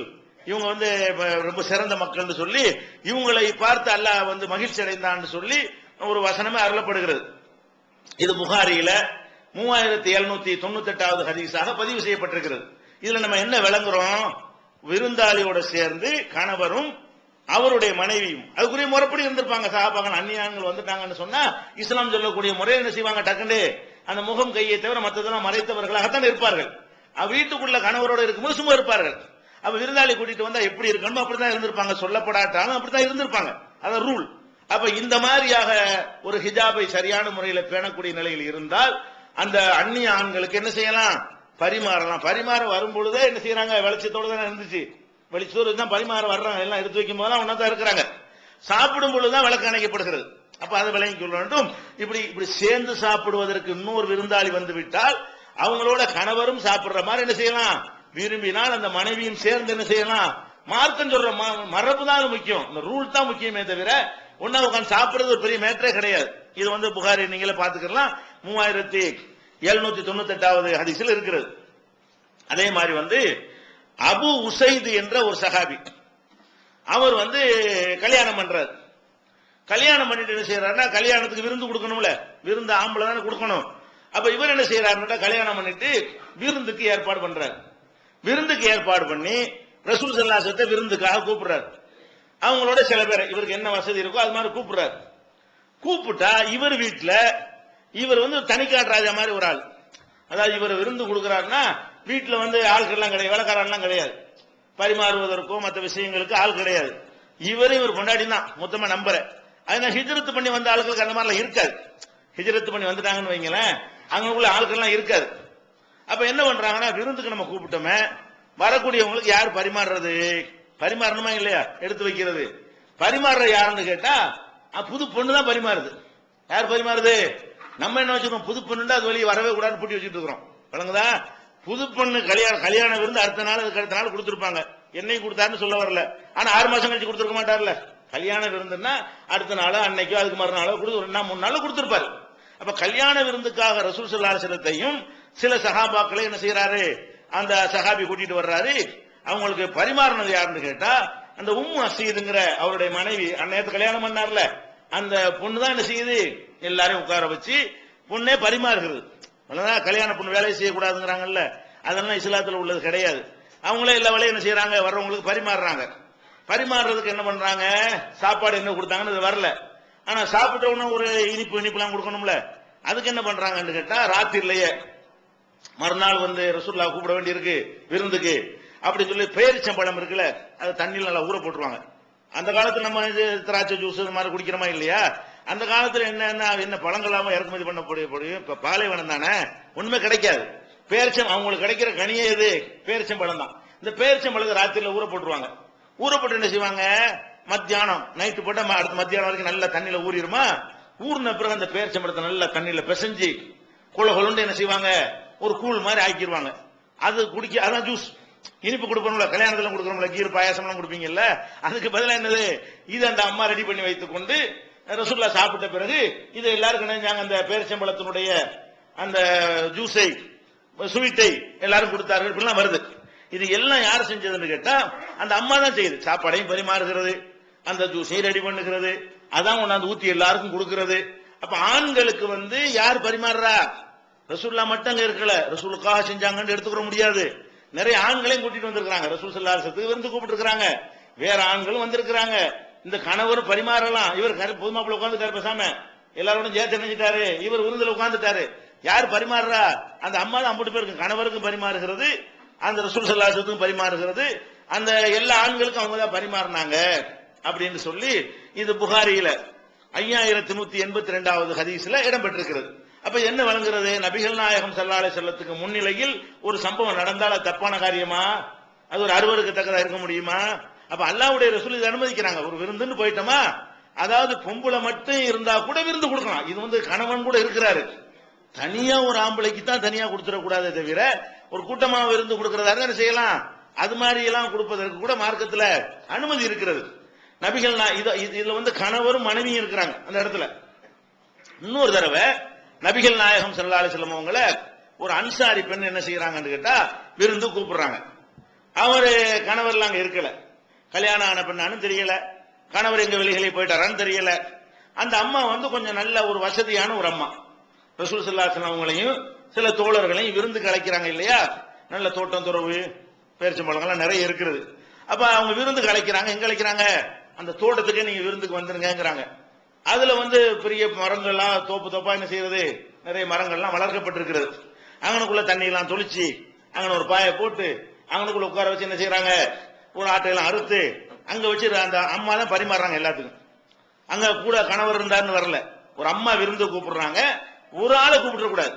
இவங்க வந்து ரொம்ப சிறந்த மக்கள் சொல்லி இவங்களை பார்த்து அல்லாஹ் வந்து மகிழ்ச்சி அடைந்தான்னு சொல்லி ஒரு வசனமே அருளப்படுகிறது. இது புகாரியில 3798வது ஹதீஸாக பதிவு செய்யப்பட்டிருக்கிறது. இதுல நம்ம என்ன விளங்குறோம், விருந்தாளியோட சேர்ந்து கணவரும் அவருடைய மனைவியும் அதுக்குரிய முறைப்படி இருந்திருப்பாங்க. சஹாபாக்கள் அந்நியான்கள் வந்துட்டாங்கன்னு சொன்னா இஸ்லாம் சொல்லக்கூடிய முறை என்ன செய்வாங்க, டக்குண்டு அந்த முகம் கையை தவிர மற்றதெல்லாம் மறைத்தவர்களாகத்தான் இருப்பார்கள். வீட்டுக்குள்ள கணவரோட இருக்கும்போது சும்மா இருப்பார்கள். அப்ப விருந்தாளி கூட்டிட்டு வந்தா எப்படி இருக்கணுமோ அப்படிதான் இருந்திருப்பாங்க. சொல்லப்படாட்டாலும் அப்படித்தான் இருந்திருப்பாங்க. அதான் ரூல். அப்ப இந்த மாதிரியாக ஒரு ஹிஜாபை சரியான முறையில் பேணக்கூடிய நிலையில் இருந்தால் அந்த அந்நிய ஆண்களுக்கு என்ன செய்யலாம், பரிமாறலாம். பரிமாற வரும்பொழுதே என்ன செய்யறாங்க, வெளிச்சத்தோடு தான் இருந்துச்சு, வெளிச்சத்தோடு தான் பரிமாற வர்றாங்க. எல்லாம் எடுத்து வைக்கும் போது ஒன்னா தான் இருக்கிறாங்க. சாப்பிடும் பொழுதுதான் விளக்கு அணைக்கப்படுகிறது. அப்ப அதை விளங்கிக் கொள்ள வேண்டும். இப்படி சேர்ந்து சாப்பிடுவதற்கு இன்னொரு விருந்தாளி வந்து விட்டால் அவங்களோட கணவரும் சாப்பிடுற மாதிரி என்ன செய்யலாம், விரும்பினால் அந்த மனைவியும் சேர்ந்து என்ன செய்யலாம். மார்க்கம் சொல்ற மரபு தான் முக்கியம், இந்த ரூல் தான் முக்கியமே தவிர ஒன்னா உட்காந்து சாப்பிடுறது ஒரு பெரிய மேட்டரே கிடையாது. இது வந்து புகாரி நீங்களே பாத்துக்கலாம், 3798வது ஹதீஸில் இருக்கிறது. அதே மாதிரி வந்து அபு உசைது என்ற ஒரு சஹாபி, அவர் வந்து கல்யாணம் பண்றாரு. கல்யாணம் பண்ணிட்டு என்ன செய்யறாருன்னா, கல்யாணத்துக்கு விருந்து கொடுக்கணும்ல, விருந்து ஆம்பளை தானே கொடுக்கணும். அப்ப இவர் என்ன செய்யறாருன்னா, கல்யாணம் பண்ணிட்டு விருந்துக்கு ஏற்பாடு பண்றாரு. விருந்துக்கு ஏற்பாடு பண்ணி ரசூல் ஸல்லல்லாஹு அலைஹி வஸல்லம் விருந்துக்காக கூப்பிடுறாரு. அவங்களோட சில பேரை இவருக்கு என்ன வசதி இருக்கோ அது மாதிரி கூப்பிடுறாரு. கூப்பிட்டா இவர் வீட்டுல இவர் வந்து தனிக்காட்டு ராஜா மாதிரி ஒரு ஆள். அதாவது இவர் விருந்து கொடுக்கிறாருன்னா வீட்டுல வந்து ஆட்கள்லாம் கிடையாது, வேலைக்காரெல்லாம் கிடையாது, பரிமாறுவதற்கோ மற்ற விஷயங்களுக்கு ஆள் கிடையாது. இவர் கொண்டாடி தான் மொத்தமா நம்புற. அதனால ஹிஜ்ரத் பண்ணி வந்த ஆட்களுக்கு அந்த மாதிரிலாம் இருக்காது. ஹிஜ்ரத் பண்ணி வந்துட்டாங்கன்னு வைங்களேன், அங்குள்ள ஆட்கள்லாம் இருக்காது. அப்ப என்ன பண்றாங்கன்னா, விருந்துக்கு நம்ம கூப்பிட்டோமே, வரக்கூடியவங்களுக்கு யார் பரிமாறுறது, பரிமாறணுமா இல்லையா, எடுத்து வைக்கிறது, பரிமாறுற யாருன்னு கேட்டா புது பொண்ணு தான் பரிமாறுது. யார் பரிமாறுது, நம்ம என்ன வச்சுக்கோம், புது பொண்ணு அது வெளியே வரவே கூடாதுன்னு பூட்டி வச்சுட்டு இருக்கிறோம். வழங்குதா, புது பொண்ணு கல்யாண விருந்து அடுத்த நாள் அதுக்கு அடுத்த நாள் கொடுத்துருப்பாங்க. என்னைக்கு கொடுத்தாருன்னு சொல்ல வரல, ஆனா 6 மாசம் கழிச்சு கொடுத்துருக்க மாட்டார்ல. கல்யாண விருந்துன்னா அடுத்த நாளோ அன்னைக்கோ அதுக்கு மறுநாளோ 2-3 நாள் கொடுத்திருப்பாரு. அப்ப கல்யாண விருந்துக்காக ரசூல் ஸல்லல்லாஹு அலைஹி வஸல்லம் சில சஹாபாக்களை என்ன செய்யறாரு, அந்த சஹாபி கூட்டிட்டு வர்றாரு. அவங்களுக்கு பரிமாறினது யாருன்னு கேட்டா அந்த உம்மு அசீதுங்கிற அவருடைய மனைவி, அன்னையத்து கல்யாணம் பண்ணார்ல, அந்த பொண்ணு தான் என்ன செய்யுது, எல்லாரையும் உட்கார வச்சு பொண்ணே பரிமாறுகிறது. கல்யாண பொண்ணு வேலையை செய்யக்கூடாதுங்கிறாங்கல்ல, அதெல்லாம் இஸ்லாத்துல உள்ளது கிடையாது. அவங்களே எல்லா வேலையும் என்ன செய்யறாங்க, வர்றவங்களுக்கு பரிமாறுறாங்க. பரிமாறுறதுக்கு என்ன பண்றாங்க, சாப்பாடு என்ன கொடுத்தாங்கன்னு அது வரல, ஆனா சாப்பிட்டவன ஒரு இனிப்புலாம் கொடுக்கணும்ல, அதுக்கு என்ன பண்றாங்கன்னு கேட்டா, ராத்திரிலேயே மறுநாள் வந்து ரசூலுல்லாஹ் கூப்பிட வேண்டி இருக்கு விருந்துக்கு அப்படி சொல்லி பேரிச்சம்பழம் இருக்குல்ல, அது தண்ணியில் நல்லா ஊற போட்டுருவாங்க. அந்த காலத்துல நம்ம திராட்சை ஜூஸ் இது மாதிரி குடிக்கிறோமா இல்லையா, அந்த காலத்துல என்ன பழங்களாம இறக்குமதி பண்ணக்கூடிய இப்ப பாலைவனம் தானே, ஒண்ணுமே கிடைக்காது. பேரிச்சம் அவங்களுக்கு கிடைக்கிற கனியே இது பேரிச்சம்பழம் தான். இந்த பேரிச்சம்பழத்தை ராத்திரில ஊற போட்டுருவாங்க. ஊற போட்டு என்ன செய்வாங்க, மத்தியானம் நைட்டு போட்டா அடுத்த மத்தியானம் வரைக்கும் நல்லா தண்ணியில ஊறிடுமா, ஊர்ன பிறகு அந்த பேரிச்சம்பழத்தை நல்லா தண்ணியில பிசைஞ்சு கொள்ளுண்டு என்ன செய்வாங்க, ஒரு கூழ் மாதிரி ஆக்கிடுவாங்க. அது குடிக்க, அதான் ஜூஸ். இனிப்பு கொடுப்போம்ல, கல்யாணத்துல கொடுக்கறோம்ல, கீர் பாயாசம் எல்லாம் கொடுப்பீங்கல்ல, அதுக்கு பதிலா என்னது, இது அந்த அம்மா ரெடி பண்ணி வைத்துக் கொண்டு ரசூலுல்லாஹ் சாப்பிட்ட பிறகு இது எல்லாருக்கும் நினைஞ்சாங்க, அந்த பேரிச்சம்பழத்தினுடைய அந்த ஜூஸை ஸ்வீட்டை எல்லாரும் கொடுத்தார்கள். இப்படிலாம் வருது. இது எல்லாம் யார் செஞ்சதுன்னு கேட்டா, அந்த அம்மா தான் செய்யுது. சாப்பாடையும் பரிமாறுகிறது, அந்த ஜூஸையும் ரெடி பண்ணுகிறது, அதான் கொண்டாந்து ஊத்தி எல்லாருக்கும் கொடுக்கிறது. அப்ப ஆண்களுக்கு வந்து யார் பரிமாறுறா, ரசூலுல்லாஹ் மட்டும் அங்க இருக்கல, ரசூலுக்காக செஞ்சாங்கன்னு எடுத்துக்கிற முடியாது. நிறைய ஆண்களையும் கூட்டிட்டு வந்திருக்காங்க, ரசூல் ஸல்லல்லாஹு அலைஹி வஸல்லம் வந்து கூப்பிட்டு இருக்காங்க, வேற ஆண்களும் வந்திருக்கிறாங்க. இந்த கணவரும் பரிமாறலாம், இவர் பொதுமாப்பிள்ள உட்கார்ந்து பேசாம எல்லாரோடும் சேர்த்து நினைச்சிட்டாரு, இவர் விருந்துல உட்கார்ந்துட்டாரு. யார் பரிமாறுறா, அந்த அம்மா தான். 50 பேருக்கு கணவருக்கும் பரிமாறுகிறது, அந்த ரசூல் ஸல்லல்லாஹு அலைஹி வஸல்லம் பரிமாறுகிறது, அந்த எல்லா ஆண்களுக்கும் அவங்க தான் பரிமாறினாங்க அப்படின்னு சொல்லி இது புகாரியில 5182வது ஹதீஸ்ல இடம்பெற்றிருக்கிறது. அப்ப என்ன வழங்குறது, நபிகள் நாயகம் ஸல்லல்லாஹு அலைஹி வஸல்லத்துக்கு முன்னிலையில் ஒரு சம்பவம் நடந்தால் அது தப்பான காரியமா, அது ஒரு அருவருக்கத்தக்கதா இருக்க முடியுமா? அப்ப அல்லாஹ்வுடைய ரசூல் இதை அனுமதிக்கிறாங்க. ஒரு விருந்துன்னு போயிட்டோமா, அதாவது பொம்பளை மட்டும் இருந்தா கூட விருந்து கொடுக்கலாம். இது வந்து கணவன் கூட இருக்கிறாரு, தனியா ஒரு ஆம்பளைக்கு தான் தனியா கொடுத்துடக்கூடாதே தவிர, ஒரு கூட்டமா விருந்து கொடுக்கறதா என்ன செய்யலாம், அது மாதிரி எல்லாம் கொடுப்பதற்கு கூட மார்க்கத்துல அனுமதி இருக்கிறது. நபிகள் இதுல வந்து கணவரும் மனைவியும் இருக்கிறாங்க அந்த இடத்துல. இன்னொரு தடவை நபிகள் நாயகம் ஸல்லல்லாஹு அலைஹி வஸல்லம் அவங்கள ஒரு அன்சாரி பெண் என்ன செய்யறாங்கன்னு கேட்டா, விருந்து கூப்பிடுறாங்க. அவரு கணவர்லாம் அங்க இருக்கல, கல்யாணம் ஆன பெண்ணான்னு தெரியல, கணவர் எங்க வெளிகளே போயிட்டாரான்னு தெரியல. அந்த அம்மா வந்து கொஞ்சம் நல்ல ஒரு வசதியான ஒரு அம்மா. ரசூல் ஸல்லல்லாஹு அலைஹி வஸல்லம் அவங்களையும் சில தோழர்களையும் விருந்துக்கு அழைக்கிறாங்க இல்லையா, நல்ல தோட்டம் துறவு பேரிச்சம்பழங்கள்லாம் நிறைய இருக்கிறது. அப்ப அவங்க விருந்துக்கு அழைக்கிறாங்க. எங்க அழைக்கிறாங்க, அந்த தோட்டத்துக்கே நீங்க விருந்துக்கு வந்துருங்கிறாங்க. அதுல வந்து பெரிய மரங்கள்லாம் தோப்பு தோப்பா என்ன செய்யறது, நிறைய மரங்கள்லாம் வளர்க்கப்பட்டிருக்கிறது. அங்கனுக்குள்ள தண்ணி எல்லாம் தொளிச்சு அங்கன ஒரு பாயை போட்டு அங்கனுக்குள்ள உட்கார வச்சு என்ன செய்யறாங்க, ஒரு ஆட்டையெல்லாம் அறுத்து அங்க வச்சு அந்த அம்மா தான் பரிமாறுறாங்க எல்லாத்துக்கும். அங்க கூட கணவர் இருந்தாருன்னு வரல, ஒரு அம்மா விருந்து கூப்பிடுறாங்க. ஒரு ஆளை கூப்பிட கூடாது,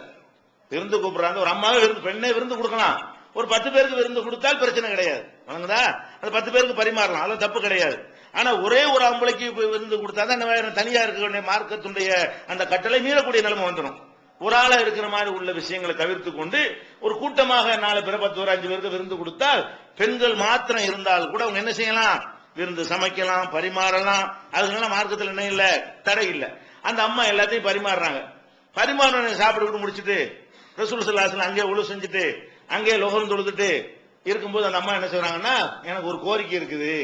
விருந்து கூப்பிடுறாங்க, ஒரு அம்மாவே விருந்து, பெண்ணே விருந்து கொடுக்கலாம். ஒரு 10 பேருக்கு விருந்து கொடுத்தால் பிரச்சனை கிடையாது, வணங்குதா, அது 10 பேருக்கு பரிமாறலாம், அது தப்பு கிடையாது. ஆனா ஒரே ஒரு ஆம்பளைக்கு விருந்து கொடுத்தாதான் தனியா இருக்க வேண்டிய மார்க்கத்துடைய அந்த கட்டளை மீறக்கூடிய நிலைமை வந்துடும். ஒரு ஆளா இருக்கிற மாதிரி உள்ள விஷயங்களை தவிர்த்து கொண்டு ஒரு கூட்டமாக 4 பேர் 10 பேர் 5 பேருக்கு விருந்து கொடுத்தால், பெண்கள் மாத்திரம் இருந்தால் கூட அவங்க என்ன செய்யலாம், விருந்து சமைக்கலாம், பரிமாறலாம். அதுக்கெல்லாம் மார்க்கத்தில் என்ன இல்ல, தடை இல்ல. அந்த அம்மா எல்லாத்தையும் பரிமாறுறாங்க. பரிமாற சாப்பிட்டு முடிச்சுட்டு ரசூல் ஸல்லல்லாஹு அலைஹி வஸல்லம் அங்கே உழு செஞ்சுட்டு அங்கே லொஹர் தொழுதுட்டு இருக்கும்போது அந்த அம்மா என்ன செய்றாங்கன்னா, எனக்கு ஒரு கோரிக்கை இருக்குது.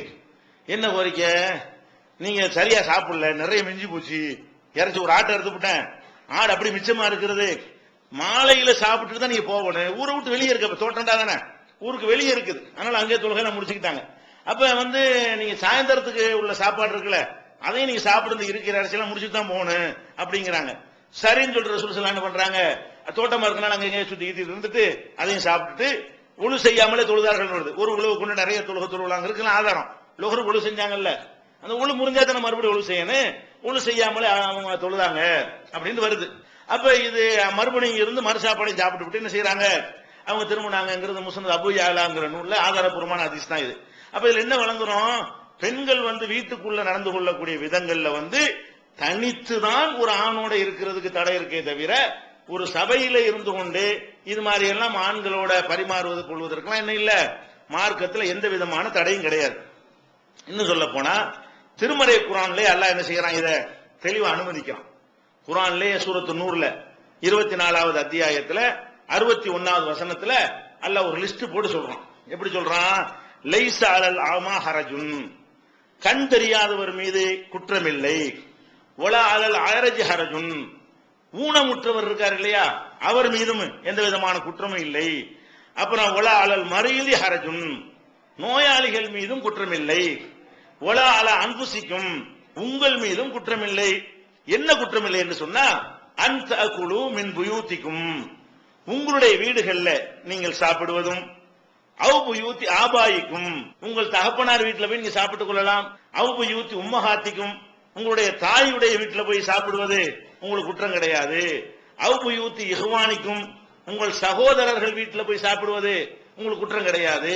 என்ன கோரிக்கை, நீங்க சரியா சாப்பிடல, நிறைய மிஞ்சி போச்சு, இறைச்சி ஒரு ஆட்டை எடுத்து விட்டேன், ஆடு அப்படி மிச்சமா இருக்கிறது, மாலையில சாப்பிட்டு தான் நீங்க போகணும், ஊரை விட்டு வெளியே இருக்க, தோட்டண்டா தானே ஊருக்கு வெளியே இருக்குது, அதனால அங்கே தொழுகை முடிச்சுக்கிட்டாங்க. அப்ப வந்து நீங்க சாயந்தரத்துக்கு உள்ள சாப்பாடு இருக்குல்ல, அதையும் நீங்க சாப்பிடுறது இருக்கிற இறைச்சியெல்லாம் முடிச்சுட்டு தான் போகணும் அப்படிங்கிறாங்க. சரின்னு சொல்ற ரசூல் ஸல்லல்லாஹு அலைஹி வஸல்லம் என்ன பண்றாங்க, தோட்டமா இருக்கனால அங்க எங்கேயும் சுத்தி இருந்துட்டு அதையும் சாப்பிட்டுட்டு உழு செய்யாமலே தொழுதார்கள் வருது. ஒரு உழவு கொண்டு நிறைய தொழுவாங்க இருக்கலாம் ஆதாரம். லொஹர் உழு செஞ்சாங்கல்ல, அந்த உழு முறிஞ்சா தானே மறுபடியும் உழு செய்யணும், உழு செய்யாமலே அவங்க தொழுதாங்க அப்படின்னு வருது. அப்ப இது மறுபடியும் இருந்து மறு சாப்பாடையும் சாப்பிட்டு விட்டு என்ன செய்யறாங்க, அவங்க திரும்பினாங்கிறது முஸ்னத் அபூ யஅலாங்கிற நூல்ல ஆதாரபூர்வமான ஹதீஸ் தான் இது. அப்ப இதுல என்ன வழங்குறோம், பெண்கள் வந்து வீட்டுக்குள்ள நடந்து கொள்ளக்கூடிய விதங்கள்ல வந்து தனித்துதான் ஒரு ஆணோட இருக்கிறதுக்கு தடை இருக்கே தவிர, ஒரு சபையில இருந்து கொண்டு இது மாதிரி எல்லாம் ஆண்களோட பரிமாறுவது கொள்வதற்கெல்லாம் என்ன இல்ல, மார்க்கத்துல எந்த விதமான தடையும் கிடையாது. இன்னும் சொல்ல போனா திருமறை குர்ஆன்ல அல்லாஹ் என்ன செய்யறான், இத தெளிவா அனுமதிக்கிறான். குர்ஆன்ல சூரத்து நூர்ல 24வது அத்தியாயத்துல 61வது வசனத்துல அல்லாஹ் ஒரு லிஸ்ட் போட்டு சொல்றான். எப்படி சொல்றான், லைஸ அலல் ஆமா ஹரஜுன், கண் தெரியாதவர் மீது குற்றமில்லை, வலா அலல் அயரஜ் ஹரஜுன், ஊனமுற்றவர் இருக்கார் இல்லையா, அவர் மீதும் எந்த விதமான குற்றமும் இல்லை. அப்புறம் ஒலா அலல் மரீதி ஹரஜுன், நோயாளிகள் மீதும் குற்றமில்லை. ஒலா அல அன்புசிக்கும், உங்கள் மீதும் குற்றமில்லை. என்ன குற்றமில்லை என்று சொன்னா, அந்த குழு மின் புயூத்திக்கும், உங்களுடைய வீடுகள்ல நீங்கள் சாப்பிடுவதும், அவு புயூத்தி ஆபாயிக்கும், உங்கள் தகப்பனார் வீட்டில் போய் நீங்க சாப்பிட்டுக் கொள்ளலாம். அவு புயூத்தி உம்மஹாத்திக்கும், உங்களுடைய தாயுடைய வீட்டில் போய் சாப்பிடுவது உங்களுக்கு குற்றம் கிடையாது. அவு புயூத்தி இஹ்வானிக்கும், உங்கள் சகோதரர்கள் வீட்டில் போய் சாப்பிடுவது உங்களுக்கு குற்றம் கிடையாது.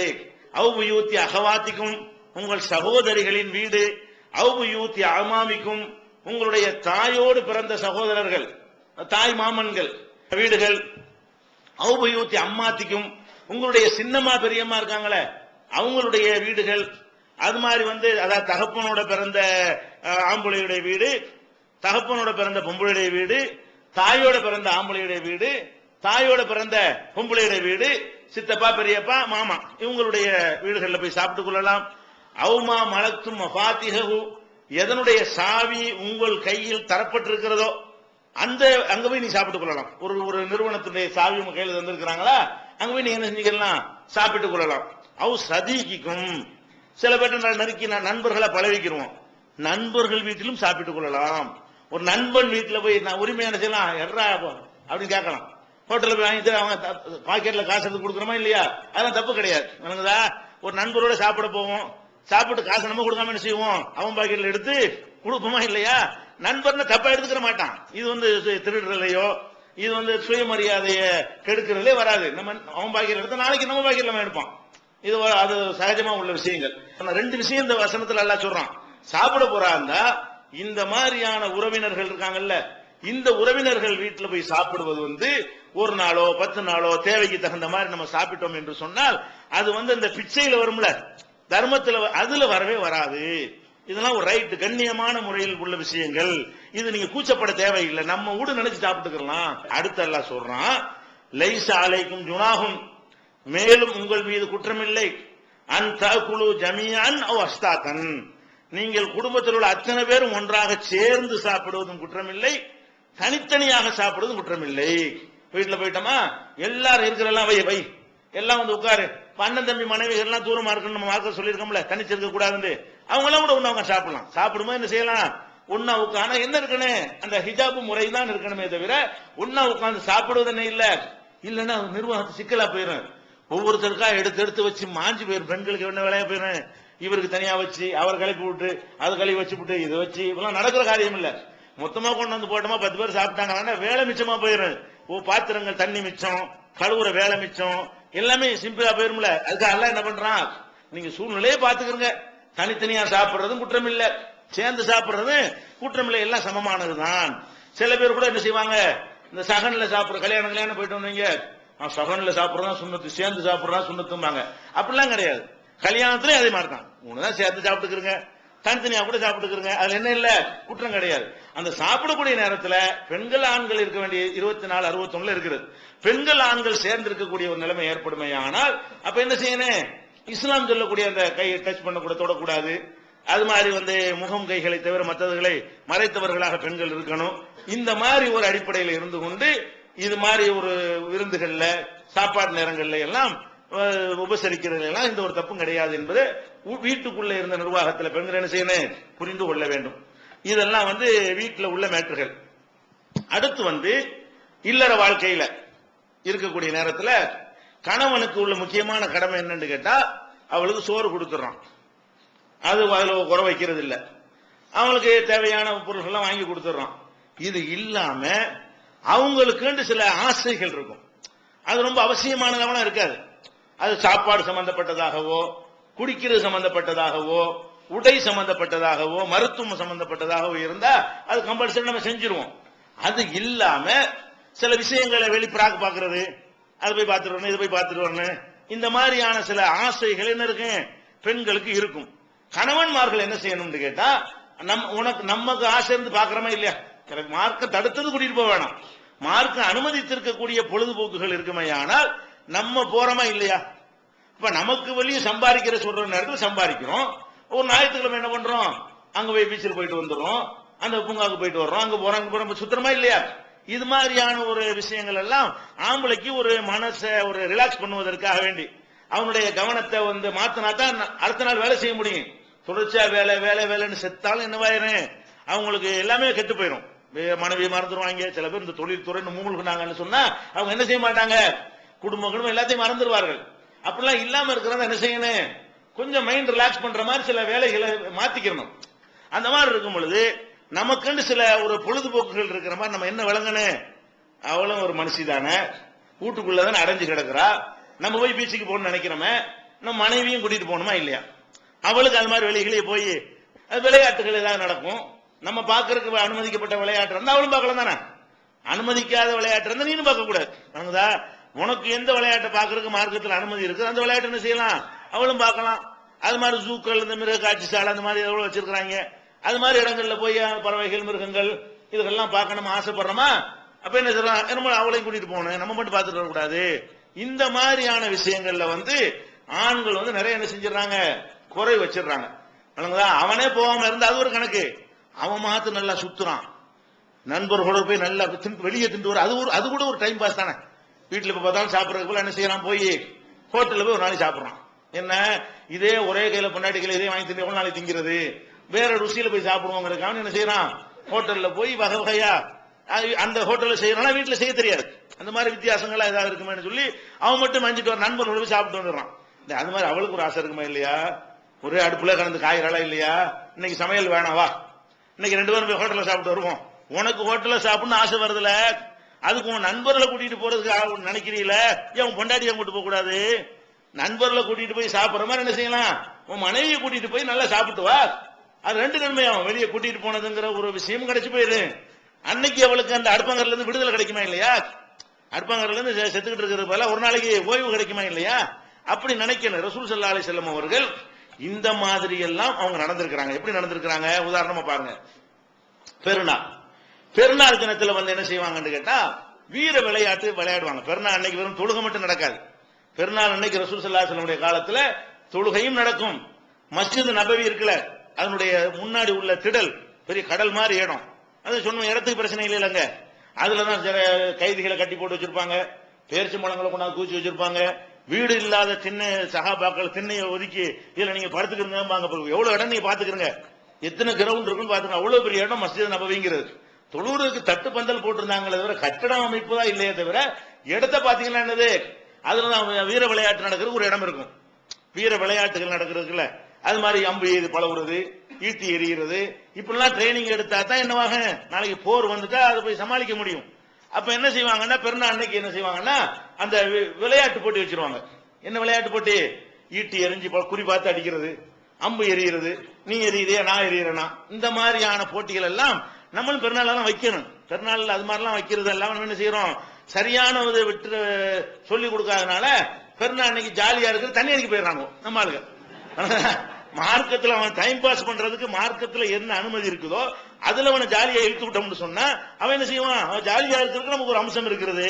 அவு புயூத்தி அகவாத்திக்கும், உங்கள் சகோதரிகளின் வீடு. அவு புயூத்தி அமாமிக்கும், உங்களுடைய தாயோடு பிறந்த சகோதரர்கள், தாய் மாமன்கள் வீடுகள். அவு புயூத்தி அம்மாத்திக்கும், உங்களுடைய சின்னம்மா பெரியம்மா இருக்காங்களே அவங்களுடைய வீடுகள். அது மாதிரி அதாவது தகப்பனோட பிறந்த ஆம்பளையுடைய வீடு, தகப்பனோட பிறந்த பொம்பளையுடைய வீடு, தாயோட பிறந்த ஆம்பளையுடைய வீடு, தாயோட பிறந்த பொம்பளையுடைய வீடு, சித்தப்பா பெரியப்பா மாமா இவங்களுடைய வீடுகளில் போய் சாப்பிட்டுக் கொள்ளலாம். அவுமா மலத்தும் மஃபாத்திஹு, எதனுடைய சாவி உங்கள் கையில் தரப்பட்டிருக்கிறதோ அந்த அங்க போய் நீ சாப்பிட்டுக் கொள்ளலாம். ஒரு நிறுவனத்துடைய சாவி உங்க கையில் தந்திருக்கிறாங்களா, அங்க போய் நீங்க என்ன செஞ்சுக்கலாம், சாப்பிட்டுக் கொள்ளலாம். அவு சதீகிக்கும், சில பேர் நறுக்கி நண்பர்களை பழகிக்கிறோம், நண்பர்கள் வீட்டிலும் சாப்பிட்டுக் கொள்ளலாம். ஒரு நண்பன் வீட்டில் போய் நான் உரிமையான செய்யலாம் எர்ரா அப்படின்னு கேட்கலாம். ஹோட்டலில் போய் வாங்கிட்டு அவங்க பாக்கெட்ல காசு எடுத்து கொடுக்குறோமா இல்லையா, அதெல்லாம் தப்பு கிடையாது. ஒரு நண்பரோட சாப்பிட போவோம், சாப்பிட்டு காசு நம்ம கொடுக்காம என்ன செய்வோம், அவன் பாக்கெட்ல எடுத்து கொடுப்போமா இல்லையா. நண்பர்னு தப்பா எடுத்துக்கிற மாட்டான். இது திருடுறதையோ இது சுயமரியாதையை கெடுக்கிறதுலே வராது. நம்ம அவன் பாக்கெட்ல எடுத்தா நாளைக்கு நம்ம பாக்கெட்ல நம்ம எடுப்பான். இது அது சகஜமா உள்ள விஷயங்கள். ரெண்டு விஷயம் இந்த வசனத்துல எல்லாம் சொல்றான். சாப்பிட போறாந்தா இந்த மாதிரியான உறவினர்கள் இருக்காங்கல்ல, இந்த உறவினர்கள் வீட்டில் போய் சாப்பிடுவது ஒரு நாளோ 10 நாளோ தேவைக்கு தகுந்த மாதிரி நம்ம சாப்பிட்டோம் என்று சொன்னால் அது இந்த பிச்சையில வரும்ல, தர்மத்தில் அதுல வரவே வராது. இதெல்லாம் ஒரு ரைட், கண்ணியமான முறையில் உள்ள விஷயங்கள். இது நீங்க கூச்சப்பட தேவையில்லை, நம்ம ஊடு நினைச்சு சாப்பிட்டுக்கலாம். அடுத்த எல்லாம் சொல்றான், லைஸா அலைக்கும் ஜுனாஹும், மேலும் உங்கள் மீது குற்றமில்லை. அந்த குழு ஜமியான் அவ் அஸ்தாத்தன், நீங்கள் குடும்பத்தில் உள்ள அத்தனை பேரும் ஒன்றாக சேர்ந்து சாப்பிடுவதும் குற்றமில்லை, தனித்தனியாக சாப்பிடுவதும் குற்றமில்லை. வீட்டுல போயிட்டோமா எல்லாரும் இருக்கிறெல்லாம் வை எல்லாம் உட்காரு. அண்ணன் தம்பி மனைவிகள் எல்லாம் தூரமா இருக்குன்னு நம்ம மார்க்க சொல்லியிருக்கோம்ல, தனிச்சு இருக்க கூடாது. அவங்க எல்லாம் கூட ஒண்ணா உட்காந்து சாப்பிடலாம். சாப்பிடும்போது என்ன செய்யலாம், ஒன்னா உட்காந்து என்ன இருக்கணும், அந்த ஹிஜாபு முறை தான் இருக்கணுமே தவிர ஒன்னா உட்காந்து சாப்பிடுவதுன்னு இல்ல. இல்லைன்னா நிர்வாகத்து சிக்கலா போயிடும். ஒவ்வொருத்தருக்கா எடுத்து வச்சு மாஞ்சி போயிடும். பெண்களுக்கு என்ன வேலையா போயிடும், இவருக்கு தனியா வச்சு அவர் கலப்பி விட்டு அது கழுவி வச்சு விட்டு இதை வச்சு இப்பெல்லாம் நடக்கிற காரியம் இல்ல. மொத்தமா கொண்டு வந்து போட்டோமா 10 பேர் சாப்பிட்டாங்கன்னா வேலை மிச்சமா போயிடும். பாத்திரங்கள் தண்ணி மிச்சம், கழுவுற வேலை மிச்சம், எல்லாமே சிம்பிளா போயிரும்ல. அதுக்காக எல்லாம் என்ன பண்றான், நீங்க சூழ்நிலையே பாத்துக்கிறங்க. தனித்தனியா சாப்பிடுறதும் குற்றம் இல்ல, சேர்ந்து சாப்பிடுறது குற்றம் இல்லை, எல்லாம் சமமானதுதான். சில பேர் கூட என்ன செய்வாங்க, இந்த சகன்ல சாப்பிடுற கல்யாணம் போயிட்டு வந்தீங்க, சகன்ல சாப்பிடுறதா சுண்ணத்து, சேர்ந்து சாப்பிடுறதா சுண்ணத்தும்பாங்க. அப்படிலாம் கிடையாது. கல்யாணத்திலே அதே மாதிரி தான், உனதான் சேர்ந்து சாப்பிட்டுக்கிறங்க, தனித்தனியா கூட சாப்பிட்டுக்கிறங்க, அதுல என்ன இல்ல, குற்றம் கிடையாது. அந்த சாப்பிடக்கூடிய நேரத்தில் பெண்கள் ஆண்கள் இருக்க வேண்டிய 24 61 இருக்கிறது. பெண்கள் ஆண்கள் சேர்ந்து இருக்கக்கூடிய ஒரு நிலைமை ஏற்படுமே. ஆனால் அப்ப என்ன செய்யணும், இஸ்லாம் சொல்லக்கூடிய அந்த கையை டச் பண்ணக்கூட தொடக்கூடாது. அது மாதிரி முகம் கைகளை தவிர மற்றவர்களை மறைத்தவர்களாக பெண்கள் இருக்கணும். இந்த மாதிரி ஒரு அடிப்படையில் இருந்து கொண்டு இது மாதிரி ஒரு விருந்துகள்ல சாப்பாடு நேரங்கள்ல எல்லாம் உபசரிக்கிறது எல்லாம் இந்த ஒரு தப்பும் கிடையாது என்பது வீட்டுக்குள்ள இருந்த நிர்வாகத்தில் பெண்கள் என்ன செய்யணும், புரிந்து கொள்ள வேண்டும். இதெல்லாம் வீட்டில் உள்ள மேட்டர்கள். அடுத்து இல்லற வாழ்க்கையில இருக்கக்கூடிய நேரத்தில் கணவனுக்கு உள்ள முக்கியமான கடமை என்னன்னு கேட்டா, அவளுக்கு சோறு கொடுத்துறான், அது அதுல குறை வைக்கிறது இல்ல, அவங்களுக்கு தேவையான பொருள்கள் வாங்கி கொடுத்துறான். இது இல்லாம அவங்களுக்கு சில ஆசைகள் இருக்கும், அது ரொம்ப அவசியமானதாக இருக்காது. அது சாப்பாடு சம்பந்தப்பட்டதாகவோ, குடிக்கிறது சம்பந்தப்பட்டதாகவோ, உடை சம்பந்தப்பட்டதாகவோ, மருத்துவம் சம்பந்தப்பட்டதாகவோ இருந்தா அது கம்பல்சரி நம்ம செஞ்சிருவோம். அது இல்லாம சில விஷயங்களை வெளிப்படாக பாக்குறது, அது போய் பார்த்துட்டு வரணும், இது போய் பார்த்துட்டு வரணும், இந்த மாதிரியான சில ஆசைகள் என்ன இருக்கு பெண்களுக்கு இருக்கும். கணவன்மார்கள் என்ன செய்யணும்னு கேட்டா, நமக்கு ஆசை இருந்து பாக்குறோமா இல்லையா, மார்க்க தடுத்தது கூட்டிட்டு போக வேணாம். மார்க்க அனுமதித்திருக்கக்கூடிய பொழுதுபோக்குகள் இருக்குமே, ஆனால் நம்ம போறோமா இல்லையா. இப்ப நமக்கு வெளியே சம்பாதிக்கிற சொல்ற நேரத்தில் சம்பாதிக்கிறோம். ஒரு ஞாயிற்றுக்கிழமை என்ன பண்றோம், அங்க போய் பீச்சில் போயிட்டு வந்துடுறோம், அந்த பூங்காவுக்கு போயிட்டு வர்றோம், அங்க போறோம் சுத்தமா இல்லையா. இது மாதிரியான ஒரு விஷயங்கள் எல்லாம் ஆம்பளைக்கு ஒரு மனசை ஒரு ரிலாக்ஸ் பண்ணுவதற்காக வேண்டி அவனுடைய கவனத்தை மாத்தினா தான் அடுத்த நாள் வேலை செய்ய முடியும். தொடர்ச்சியா வேலை வேலை வேலைன்னு செத்தாலும் என்னவாயிரும், அவங்களுக்கு எல்லாமே கெட்டு போயிடும். மனைவி மறந்துடுவாங்க. சில பேர் இந்த தொழில் துறைன்னு மூழ்கினாங்கன்னு சொன்னா அவங்க என்ன செய்ய மாட்டாங்க, குடும்பம் எல்லாத்தையும் மறந்துடுவார்கள். அப்படிலாம் இல்லாம இருக்கிறத என்ன செய்யணும், கொஞ்சம் மைண்ட் ரிலாக்ஸ் பண்ற மாதிரி சில வேலைகளை மாத்திக்கணும். அந்த மாதிரி இருக்கும் பொழுது நமக்குன்னு சில ஒரு பொழுதுபோக்குகள் இருக்கிற மாதிரி நம்ம என்ன விளங்கணும், அவளும் ஒரு மனுஷி தானே, வீட்டுக்குள்ளதானே அடைஞ்சு கிடக்குறா, நம்ம போய் பீச்சுக்கு போகணும்னு நினைக்கிறோமே, நம்ம மனைவியும் கூட்டிட்டு போகணுமா இல்லையா, அவளுக்கு அது மாதிரி வெளிகளே போய் விளையாட்டுகள் ஏதாவது நடக்கும். நம்ம பாக்குறதுக்கு அனுமதிக்கப்பட்ட விளையாட்டு இருந்தா அவளும் பார்க்கலாம் தானே, அனுமதிக்காத விளையாட்டு இருந்தா நீனும் பார்க்க கூடாது. உனக்கு எந்த விளையாட்டை பாக்குறதுக்கு மார்க்கத்தில் அனுமதி இருக்கு அந்த விளையாட்டு என்ன செய்யலாம், அவளும் பார்க்கலாம். அது மாதிரி ஜூக்கள், இந்த மிருக காட்சி சாலை அந்த மாதிரி எவ்வளவு வச்சிருக்காங்க, அது மாதிரி இடங்கள்ல போய் பறவைகள் மிருகங்கள் இதுக்கெல்லாம் பார்க்கணும் ஆசைப்படுறோமா, அப்ப என்ன செய்யலாம், அவளையும் கூட்டிட்டு போகணும், நம்ம மட்டும் பார்த்துட்டு வரக்கூடாது. இந்த மாதிரியான விஷயங்கள்ல ஆண்கள் நிறைய என்ன செஞ்சிடறாங்க, குறை வச்சிடறாங்க. அவனே போகாம இருந்தா அது ஒரு கணக்கு, அவன் மாத்து நல்லா சுத்துறான், நண்பர்களோட போய் நல்லா வெளியே திண்டு வர, அது கூட ஒரு டைம் பாஸ் தானே. வீட்டுல இப்ப பார்த்தாலும் சாப்பிடறதுக்கு என்ன செய்யறான், போய் ஹோட்டல்ல போய் ஒரு நாளைக்கு சாப்பிடறான். என்ன இதே ஒரே கையில பொண்டாட்டி கையில இதே வாங்கி தின்னு எவ்வளவு நாளைக்கு திங்கிறது, வேற ருசியில போய் சாப்பிடுவோங்கிறதுக்காக என்ன செய்யறான், ஹோட்டல்ல போய் வகை வகையா அந்த ஹோட்டல்ல செய்யறான், வீட்டுல செய்ய தெரியாது. அந்த மாதிரி வித்தியாசங்களா ஏதாவது இருக்குமே சொல்லி அவன் மட்டும் மஞ்சிட்டு வர நண்பர்களோட போய் சாப்பிட்டு வந்துடுறான். அது மாதிரி அவளுக்கு ஒரு ஆசை இருக்குமா இல்லையா, ஒரே அடுப்புல கலந்து காய்கறா இல்லையா, இன்னைக்கு சமையல் வேணாவா, இன்னைக்கு 2 பேரும் போய் ஹோட்டல்ல சாப்பிட்டு வருவோம். உனக்கு ஹோட்டல்ல சாப்பிடணும்னு ஆசை வருதுல, அதுக்கு உன் நண்பர்களை கூட்டிட்டு போறதுக்கு நினைக்கிறீல, ஏன் பொண்டாட்டியை கூட்டு போக கூடாது, நண்பர்களை கூட்டிட்டு போய் சாப்பிடுற மாதிரி என்ன செய்யலாம், உன் மனைவியை கூட்டிட்டு போய் நல்லா சாப்பிட்டு வா. அது 2 நன்மையாகும். வெளியே கூட்டிட்டு போனதுங்கிற ஒரு விஷயம் கிடைச்சு போயிரு. அன்னைக்கு அவளுக்கு அந்த அடுப்பங்கரில இருந்து விடுதலை கிடைக்குமா இல்லையா, அடுப்பங்கரில இருந்து செத்துக்கிட்டு இருக்கிறது போல ஒரு நாளைக்கு ஓய்வு கிடைக்குமா இல்லையா, அப்படி நினைக்கணும். ரசூல் ஸல்லல்லாஹு அலைஹி வஸல்லம் அவர்கள் இந்த மாதிரி எல்லாம் அவங்க நடந்திருக்கிறாங்க. எப்படி நடந்திருக்கிறாங்க, உதாரணமா பாருங்க. பெருநாள் தினத்துல என்ன செய்வாங்கன்னு கேட்டா வீர விளையாட்டு விளையாடுவாங்க. பெருநாள் அன்னைக்கு வெறும் தொழுகை மட்டும் நடக்காது. பெருநாள் அன்னைக்கு ரசூல் ஸல்லல்லாஹு அலைஹி வஸல்லம் காலத்துல தொழுகையும் நடக்கும். மஸ்ஜித் நபவி இருக்குல்ல, அதனுடைய முன்னாடி உள்ள திடல் பெரிய கடல் மாதிரி இடம், அது சொன்ன இடத்துக்கு பிரச்சனை இல்லைங்க. அதுலதான் கைதிகளை கட்டி போட்டு வச்சிருப்பாங்க, பேரிச்ச மலங்களை கொண்டாந்து கூச்சி வச்சிருப்பாங்க. வீடு இல்லாத சின்ன சகாபாக்கள் திண்ணையை ஒதுக்கி இதுல நீங்க படுத்துக்கிறீங்க, எவ்வளவு இடம் நீங்க பாத்துக்கிறீங்க, எத்தனை கிரவுண்ட் இருக்குன்னு பாத்துங்க. அவ்வளவு பெரிய இடம் மஸ்ஜித் நபவிங்கிறது. தொழுவுக்கு தட்டு பந்தல் போட்டிருந்தாங்களே தவிர கட்டடம் அமைப்பு தான் இல்லையே தவிர இடத்த பாத்தீங்கன்னா என்னது, அதுலதான் வீர விளையாட்டு நடக்கிறது ஒரு இடம் இருக்கும். வீர விளையாட்டுகள் நடக்கிறதுக்குல அது மாதிரி அம்பு எய்து பழகுறது, ஈட்டி எறிகிறது, இப்படிலாம் ட்ரைனிங் எடுத்தா தான் என்னவாக நாளைக்கு போர் வந்துட்டா அதை போய் சமாளிக்க முடியும். அப்ப என்ன செய்வாங்கன்னா பெருநாள் அன்னைக்கு என்ன செய்வாங்கன்னா அந்த விளையாட்டு போட்டி வச்சிருவாங்க. என்ன விளையாட்டு போட்டி, ஈட்டி எரிஞ்சு குறி பார்த்து அடிக்கிறது, அம்பு எறிகிறது, நீ எறியறியா நான் எறியறனா, இந்த மாதிரியான போட்டிகள் எல்லாம் நம்மளும் பெருநாள் வைக்கணும். பெருநாள் அது மாதிரிலாம் வைக்கிறது எல்லாம் என்ன செய்யறோம், சரியான விட்டு சொல்லி கொடுக்காதனால பெருநாள் அன்னைக்கு ஜாலியா இருக்கு, தண்ணி அடிக்க போயிடுறாங்க நம்ம ஆளுங்க. மார்க்கத்தில் அவன் டைம் பாஸ் பண்றதுக்கு மார்க்கத்தில் என்ன அனுமதி இருக்குதோ அதுல அவனை ஜாலியா இழுத்து விட்டோம்னு சொன்னா அவன் என்ன செய்வான், அவன் ஜாலியா இருக்கிறதுக்கு நமக்கு ஒரு அம்சம் இருக்கிறது.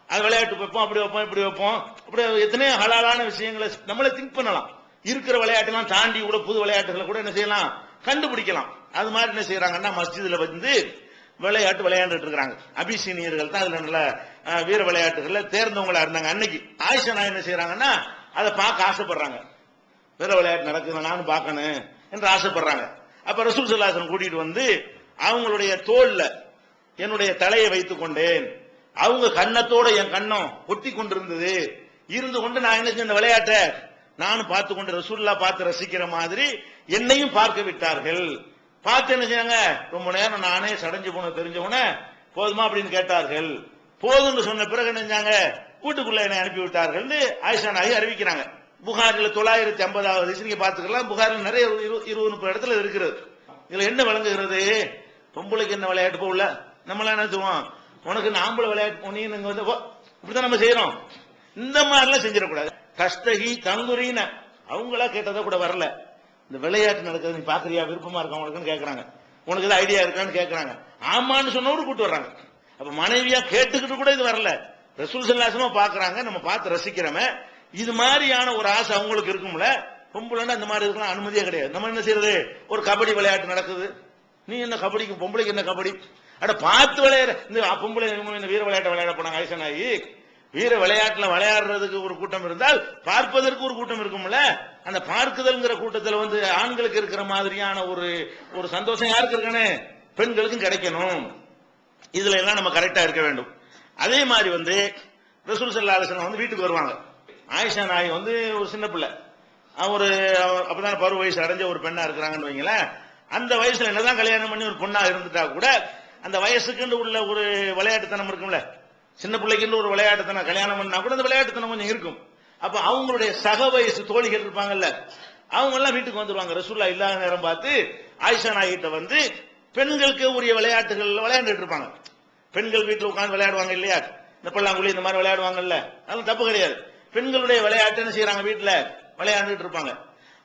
அது விளையாட்டு வைப்போம், அப்படி வைப்போம், இப்படி வைப்போம், அப்படி எத்தனையோ ஹலாலான விஷயங்களை நம்மள திங்க் பண்ணலாம். இருக்கிற விளையாட்டுலாம் தாண்டி கூட புது விளையாட்டுகளை கூட என்ன செய்யலாம், கண்டுபிடிக்கலாம். அது மாதிரி என்ன செய்யறாங்கன்னா மஸ்ஜிதுல விளையாட்டு விளையாண்டுட்டு இருக்காங்க. அபிசீனியர்கள் தான் அதுல நல்ல வீர விளையாட்டுகள்ல தேர்ந்தவங்களா இருந்தாங்க. அன்னைக்கு ஆயிஷா நான் என்ன செய்யறாங்கன்னா அதை பார்க்க ஆசைப்படுறாங்க. வீர விளையாட்டு நடக்குது நானும் பார்க்கணும் என்று ஆசைப்படுறாங்க. அப்ப ரசூல் ஸல்லல்லாஹு அலைஹி வஸல்லம் கூட்டிட்டு அவங்களுடைய தோல்ல என்னுடைய தலையை வைத்துக் கொண்டேன். அவங்க கண்ணத்தோட என் கண்ணம் ஒட்டி கொண்டிருந்தது. இருந்து கொண்டு நான் என்ன செஞ்ச விளையாட்டை நானும் பார்த்து கொண்டு ரசூலுல்லாஹ் பார்த்து ரசிக்கிற மாதிரி என்னையும் பார்க்க விட்டார்கள். பார்த்து என்ன செய்யாங்க, ரொம்ப நேரம் நானே சடைஞ்சு போன தெரிஞ்சவன போதுமா அப்படின்னு கேட்டார்கள். போதும்னு சொன்ன பிறகு நினைஞ்சாங்க வீட்டுக்குள்ள என்னை அனுப்பி விட்டார்கள் ஆயிஷா நாயகி அறிவிக்கிறாங்க. புகாரில் 950வது நீங்க பாத்துக்கலாம். புகாரில் நிறைய 20-30 இடத்துல இருக்கிறது. இதுல என்ன விளங்குகிறது, பொம்பளைக்கு என்ன விளையாட்டு போகல, நம்மளாம் என்ன சொல்லுவோம், உனக்கு ஆம்பளை விளையாட்டு போனீங்க இப்படிதான் நம்ம செய்யறோம். இந்த மாதிரிலாம் செஞ்சிடக்கூடாது. கஷ்டகி தங்குறின அவங்களா கேட்டதா கூட வரல. இந்த விளையாட்டு நடக்கிறது நீ பாக்குறியா, விருப்பமா இருக்கா உனக்குன்னு கேட்கறாங்க. உனக்கு ஏதாவது ஐடியா இருக்கான்னு கேட்கறாங்க. ஆமான்னு சொன்னோடு கூட்டு வர்றாங்க. அப்ப மனைவியா கேட்டுக்கிட்டு கூட இது வரல. ரசூல் ஸல்லல்லாஹு அலைஹி வஸல்லம் பாக்குறாங்க, நம்ம பார்த்து ரசிக்கிறோமே. இது மாதிரியான ஒரு ஆசை அவங்களுக்கு இருக்கும்ல. பொம்பளைன்னா இந்த மாதிரி இருக்கலாம் அனுமதியே கிடையாது. நம்ம என்ன செய்யறது, ஒரு கபடி விளையாட்டு நடக்குது, நீ என்ன கபடிக்கு பொம்பளைக்கு என்ன கபடி, அட பார்த்து விளையாட இந்த பொம்பளை வீர விளையாட்டை விளையாட போனாங்க ஆயிஷா நாயகி. வீர விளையாட்டுல விளையாடுறதுக்கு ஒரு கூட்டம் இருந்தால் பார்ப்பதற்கு ஒரு கூட்டம் இருக்கும்ல. அந்த பார்க்குதல்ங்கிற கூட்டத்தில் வந்து ஆண்களுக்கு இருக்கிற மாதிரியான ஒரு ஒரு சந்தோஷம் யாருக்கு இருக்கானே, பெண்களுக்கும் கிடைக்கணும். இதுல எல்லாம் நம்ம கரெக்டா இருக்க வேண்டும். அதே மாதிரி வந்து ரசூல் ஸல்லல்லாஹு அலைஹி வஸல்லம் வந்து வீட்டுக்கு வருவாங்க. ஆயிஷா நாயகி வந்து ஒரு சின்ன பிள்ளை, ஒரு அப்பதான் பருவ வயசு அடைஞ்ச ஒரு பெண்ணா இருக்கிறாங்கன்னு வைங்களேன். அந்த வயசுல என்னதான் கல்யாணம் பண்ணி ஒரு பொண்ணா இருந்துட்டா கூட அந்த வயசுக்குன்னு உள்ள ஒரு விளையாட்டுத்தனம் இருக்கும்ல, சின்ன பிள்ளைக்குன்னு ஒரு விளையாட்டுத்தனம், கல்யாணம் பண்ணா கூட அந்த விளையாட்டுத்தனம் கொஞ்சம் இருக்கும். அப்ப அவங்களுடைய சக வயசு தோழிகள் இருப்பாங்கல்ல, அவங்க எல்லாம் வீட்டுக்கு வந்துருவாங்க. ரசூலுல்லாஹ் இல்லாத நேரம் பார்த்து ஆயிஷா நாயகிட்ட வந்து பெண்களுக்கு உரிய விளையாட்டுகள் விளையாண்டுட்டு இருப்பாங்க. பெண்கள் வீட்டுல உட்கார்ந்து விளையாடுவாங்க இல்லையா, இந்த பல்லாங்குழி இந்த மாதிரி விளையாடுவாங்கல்ல, அதெல்லாம் தப்பு கிடையாது. பெண்களுடைய விளையாட்டு என்ன செய்யறாங்க, வீட்டுல விளையாண்டுட்டு இருப்பாங்க.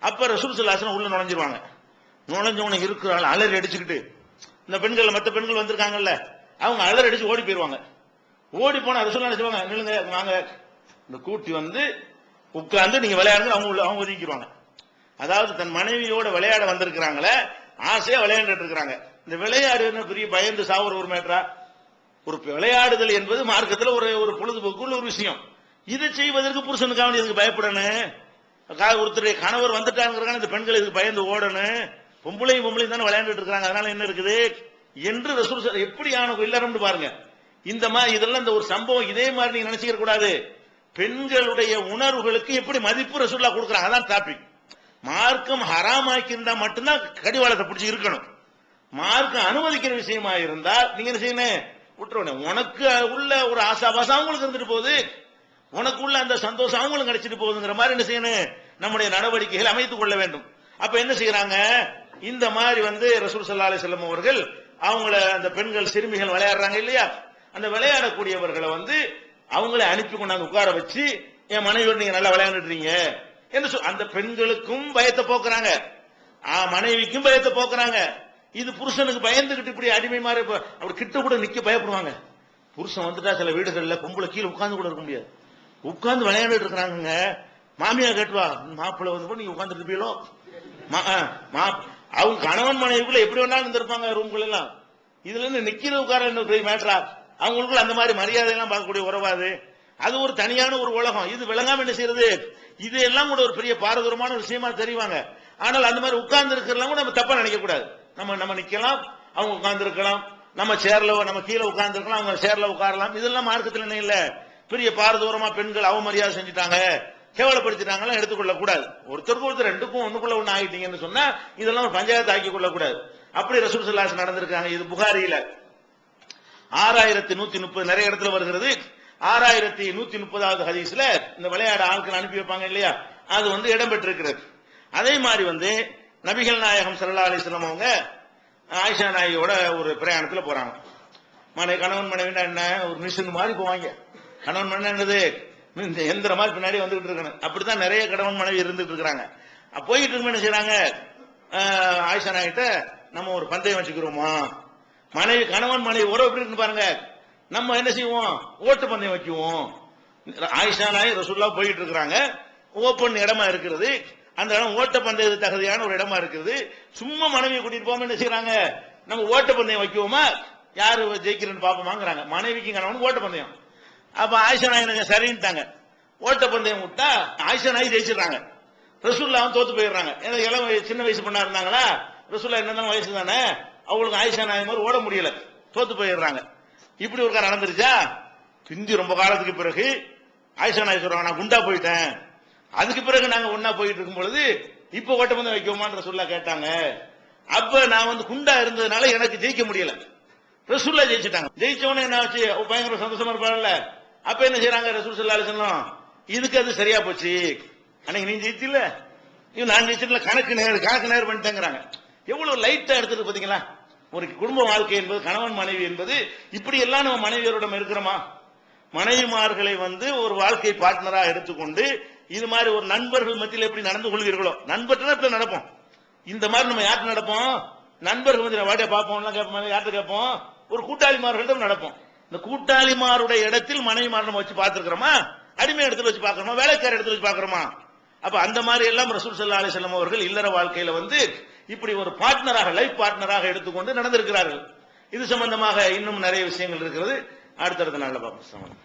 அப்ப ரசூல் ஸல்லல்லாஹு அலைஹி வஸல்லம் உள்ள நுழைஞ்சிருவாங்க. நுழைஞ்சவன இருக்கிறாள் அலறி அடிச்சுக்கிட்டு, இந்த பெண்கள் மற்ற பெண்கள் வந்திருக்காங்கல்ல அவங்க அலறி அடிச்சு ஓடி போயிருவாங்க. ஓடி போனா ரசூலுல்லாஹ் நினைச்சுவாங்க, நில்லுங்க வாங்க, இந்த கூட்டி வந்து உட்கார்ந்து நீங்க விளையாடுங்க, அவங்க ஒதுக்கிடுவாங்க. அதாவது தன் மனைவியோட விளையாட வந்திருக்கிறாங்களே, ஆசையா விளையாண்டுட்டு இருக்கிறாங்க. இந்த விளையாடு பெரிய பயந்து சாவுற ஒரு மேட்டரா? ஒரு விளையாடுதல் என்பது மார்க்கத்தில் ஒரு பொழுதுபோக்குள்ள ஒரு விஷயம். இதை செய்வதற்கு புருஷனுக்காக இதுக்கு பயப்படணும். ஒருத்தருடைய கணவர் வந்துட்டாங்க, இந்த பெண்கள் இதுக்கு பயந்து ஓடணும். பொம்பளையும் தானே விளையாண்டுட்டு இருக்காங்க, அதனால என்ன இருக்குது என்று ரசூல் எப்படியான இல்லறம்னு பாருங்க. இந்த மாதிரி இதெல்லாம் இந்த ஒரு சம்பவம் இதே மாதிரி நீங்க நினைச்சுக்க கூடாது. பெண்களுடைய உணர்வுகளுக்கு எப்படி மதிப்பு ரசூலுல்லாஹ் கொடுக்குறாங்க, அதான் டாபிக். மார்க்கம் ஹராமாக்கி இருந்தா மட்டும்தான் கடிவாளத்தை பிடிச்சி இருக்கணும். மார்க்கம் அனுமதிக்கிற விஷயமா இருந்தால் நீங்க என்ன செய்யணும், விட்டுறணும். உனக்கு உள்ள ஒரு ஆசாபாசம் அவங்களுக்கு இருந்துட்டு போகுது, உனக்கு உள்ள அந்த சந்தோஷம் அவங்களுக்கு கிடைச்சிட்டு போகுதுங்கிற மாதிரி என்ன செய்யணும், நம்முடைய நடவடிக்கைகள் அமைத்துக் கொள்ள வேண்டும். அப்ப என்ன செய்யறாங்க, இந்த மாதிரி வந்து ரசூல் ஸல்லல்லாஹு அலைஹி வஸல்லம் அவர்கள் அவங்கள அந்த பெண்கள் சிறுமிகள் விளையாடுறாங்க இல்லையா, அந்த விளையாடக்கூடியவர்களை வந்து அவங்கள அனுப்பி கொண்டாந்து உட்கார வச்சு, என் மனைவியோடு நீங்க நல்லா விளையாண்டுறீங்க என்று அந்த பெண்களுக்கும் பயத்தை போக்குறாங்க, மனைவிக்கும் பயத்தை போக்குறாங்க. இது புருஷனுக்கு பயந்துகிட்டு இப்படி அடிமை மாதிரி அப்படி கிட்ட கூட நிக்க பயப்படுவாங்க. புருஷன் வந்துட்டா சில வீடுகள்ல பொம்பளை கீழே உட்கார்ந்து கூட இருக்க முடியாது, உட்கார்ந்து விளையாண்டுட்டு இருக்கிறாங்க. மாமியா கேட்டுவா, மாப்பிள்ளை வந்து நீங்க உட்கார்ந்து இருப்பீங்களோ, அவங்க கணவன் மனைவிக்குள்ள எப்படி வேணாலும் இருந்திருப்பாங்க ரூம்குள்ள எல்லாம். இதுல இருந்து நிக்கிற உட்கார மேட்டரா, அவங்களுக்குள்ள அந்த மாதிரி மரியாதை எல்லாம் பார்க்கக்கூடிய உறவாது. அது ஒரு தனியான ஒரு உலகம். இது விளங்காம என்ன செய்யறது, இது எல்லாம் கூட ஒரு பெரிய பாரதூரமான விஷயமா தெரிவாங்க. ஆனால் அந்த மாதிரி உட்கார்ந்து இருக்கிறலாம் கூட நம்ம தப்பா நினைக்க கூடாது. நம்ம நிக்கலாம், அவங்க உட்கார்ந்து இருக்கலாம், நம்ம சேர்ல நம்ம கீழே உட்கார்ந்து இருக்கலாம், அவங்க சேர்ல உட்காரலாம். இதெல்லாம் மார்க்கத்தில் என்ன இல்ல, பெரிய பாரதூரமா பெண்கள் அவமரியாதை செஞ்சுட்டாங்க, கேவலப்படுத்திட்டாங்க எடுத்துக்கொள்ள கூடாது. ஒருத்தருக்கு ஒருத்தர் ரெண்டுக்கும் ஒண்ணுக்குள்ள ஒண்ணு ஆகிட்டீங்கன்னு சொன்னா இதெல்லாம் ஒரு பஞ்சாயத்து ஆக்கி கொள்ள கூடாது. அப்படி ரசூல் ஸல்லல்லாஹு அலைஹி வஸல்லம் நடந்திருக்காங்க. இது புகாரியில 6130 நிறைய இடத்துல வருகிறது. 6130வது ஹதீஸ்ல இந்த விளையாட ஆட்கள் அனுப்பி வைப்பாங்க இல்லையா, அது வந்து இடம்பெற்றிருக்கிறது. அதே மாதிரி வந்து நபிகள் நாயகம் ஸல்லல்லாஹு அலைஹி வஸல்லம் அவங்க ஆயிஷா நாயகியோட ஒரு பிரயாணத்துல போறாங்க. கணவன் மனைவினா என்ன, ஒரு மிஷின் மாதிரி போவாங்க. கணவன் மனைவி என்னது, இந்த எந்திர மாதிரி பின்னாடி வந்துகிட்டு இருக்கணும். அப்படித்தான் நிறைய கணவன் மனைவி இருந்துட்டு இருக்கிறாங்க. போயிட்டு இருக்கும் என்ன செய்யறாங்க, ஆயிஷா நாயிட்ட நம்ம ஒரு பந்தயம் வச்சுக்கிறோமா, மனைவி கணவன் மனைவி உறவு எப்படி இருக்கு பாருங்க, நம்ம என்ன செய்வோம், ஓட்டு பந்தயம் வைக்குவோம். ஆயிஷா நாயகி ரசூலுல்லாஹ் போயிட்டு இருக்கிறாங்க, ஓப்பன் இடமா இருக்கிறது, அந்த இடம் ஓட்ட பந்தயத்துக்கு தகுதியான ஒரு இடமா இருக்குது. சும்மா மனைவியை கூட்டிட்டு போகாம என்ன செய்யறாங்க, நம்ம ஓட்ட பந்தயம் வைக்குவோமா, யாரு ஜெயிக்கிறேன்னு பாப்போமாங்கிறாங்க. மனைவிக்கு கணவன் ஓட்ட பந்தயம். அப்ப ஆயிஷா நாயகி சரின்ட்டாங்க. ஓட்ட பந்தயம் விட்டா ஆயிஷா நாயகி ஜெயிச்சிடறாங்க, ரசூலுல்லாஹ் தோத்து போயிடுறாங்க. ஏன்னா சின்ன வயசு பொண்ணா இருந்தாங்களா, ரசூலுல்லாஹ் என்ன வயசு தானே, அவங்களுக்கு ஆயிஷா நாயகி மாதிரி ஓட முடியல, தோத்து போயிடுறாங்க. இப்படி ஒரு காரணம் நடந்துருச்சா. பிந்தி ரொம்ப காலத்துக்கு பிறகு ஆயிஷா நாயகி சொல்றாங்க, நான் குண்டா போயிட்டேன், அதுக்கு பிறகு நாங்க ஒன்னா போயிட்டு இருக்கும் பொழுது இப்ப ஓட்ட பந்தயம் வைக்கோமான்னு ரசூலுல்லாஹ் கேட்டாங்க. அப்ப நான் வந்து குண்டா இருந்ததுனால எனக்கு ஜெயிக்க முடியல, ரசூலுல்லாஹ் ஜெயிச்சிட்டாங்க. ஜெயிச்சவனே என்ன ஆச்சு, பயங்கர சந்தோஷமா இருப்பாங்கல்ல. அப்ப என்ன செய்யறாங்க ரசூல் ஸல்லல்லாஹு அலைஹி வஸல்லம், இதுக்கு அது சரியா போச்சு, அன்னைக்கு நீ ஜெயிச்சில்ல, நான் ஜெயிச்சிடல, கணக்கு நேர் பண்ணிட்டேங்கிறாங்க. எவ்வளவு லைட்டா எடுத்துட்டு பாத்தீங்களா. ஒரு குடும்ப வாழ்க்கை என்பது, கணவன் மனைவி என்பது இப்படி எல்லாம் நம்ம மனைவியரோட இருக்கிறோமா. மனைவிமார்களை வந்து ஒரு வாழ்க்கை பார்ட்னரா எடுத்துக்கொண்டு இது மாதிரி ஒரு நண்பர்கள் மத்தியில் எப்படி நடந்து கொள்வீர்களோ, நண்பர்கள் இப்ப நடப்போம். இந்த மாதிரி நம்ம யார்கிட்ட நடப்போம், நண்பர்கள் மத்தியில் வாடியா பார்ப்போம், கேட்போம், யார்கிட்ட கேட்போம், ஒரு கூட்டாளிமார்களிடம் நடப்போம். இந்த கூட்டாளிமாருடைய இடத்தில் மனைவிமார் நம்ம வச்சு பார்த்திருக்கிறோமா, அடிமை இடத்துல வச்சு பார்க்கிறோமா, வேலைக்கார இடத்துல வச்சு பார்க்கிறோமா. அப்ப அந்த மாதிரி எல்லாம் ரசூல் ஸல்லல்லாஹு அலைஹி வஸல்லம் அவர்கள் இல்லற வாழ்க்கையில வந்து இப்படி ஒரு பார்ட்னராக, லைஃப் பார்ட்னராக எடுத்துக்கொண்டு நடந்திருக்கிறார்கள். இது சம்பந்தமாக இன்னும் நிறைய விஷயங்கள் இருக்கிறது. அடுத்தடுத்த நாள்ல பார்ப்போம்.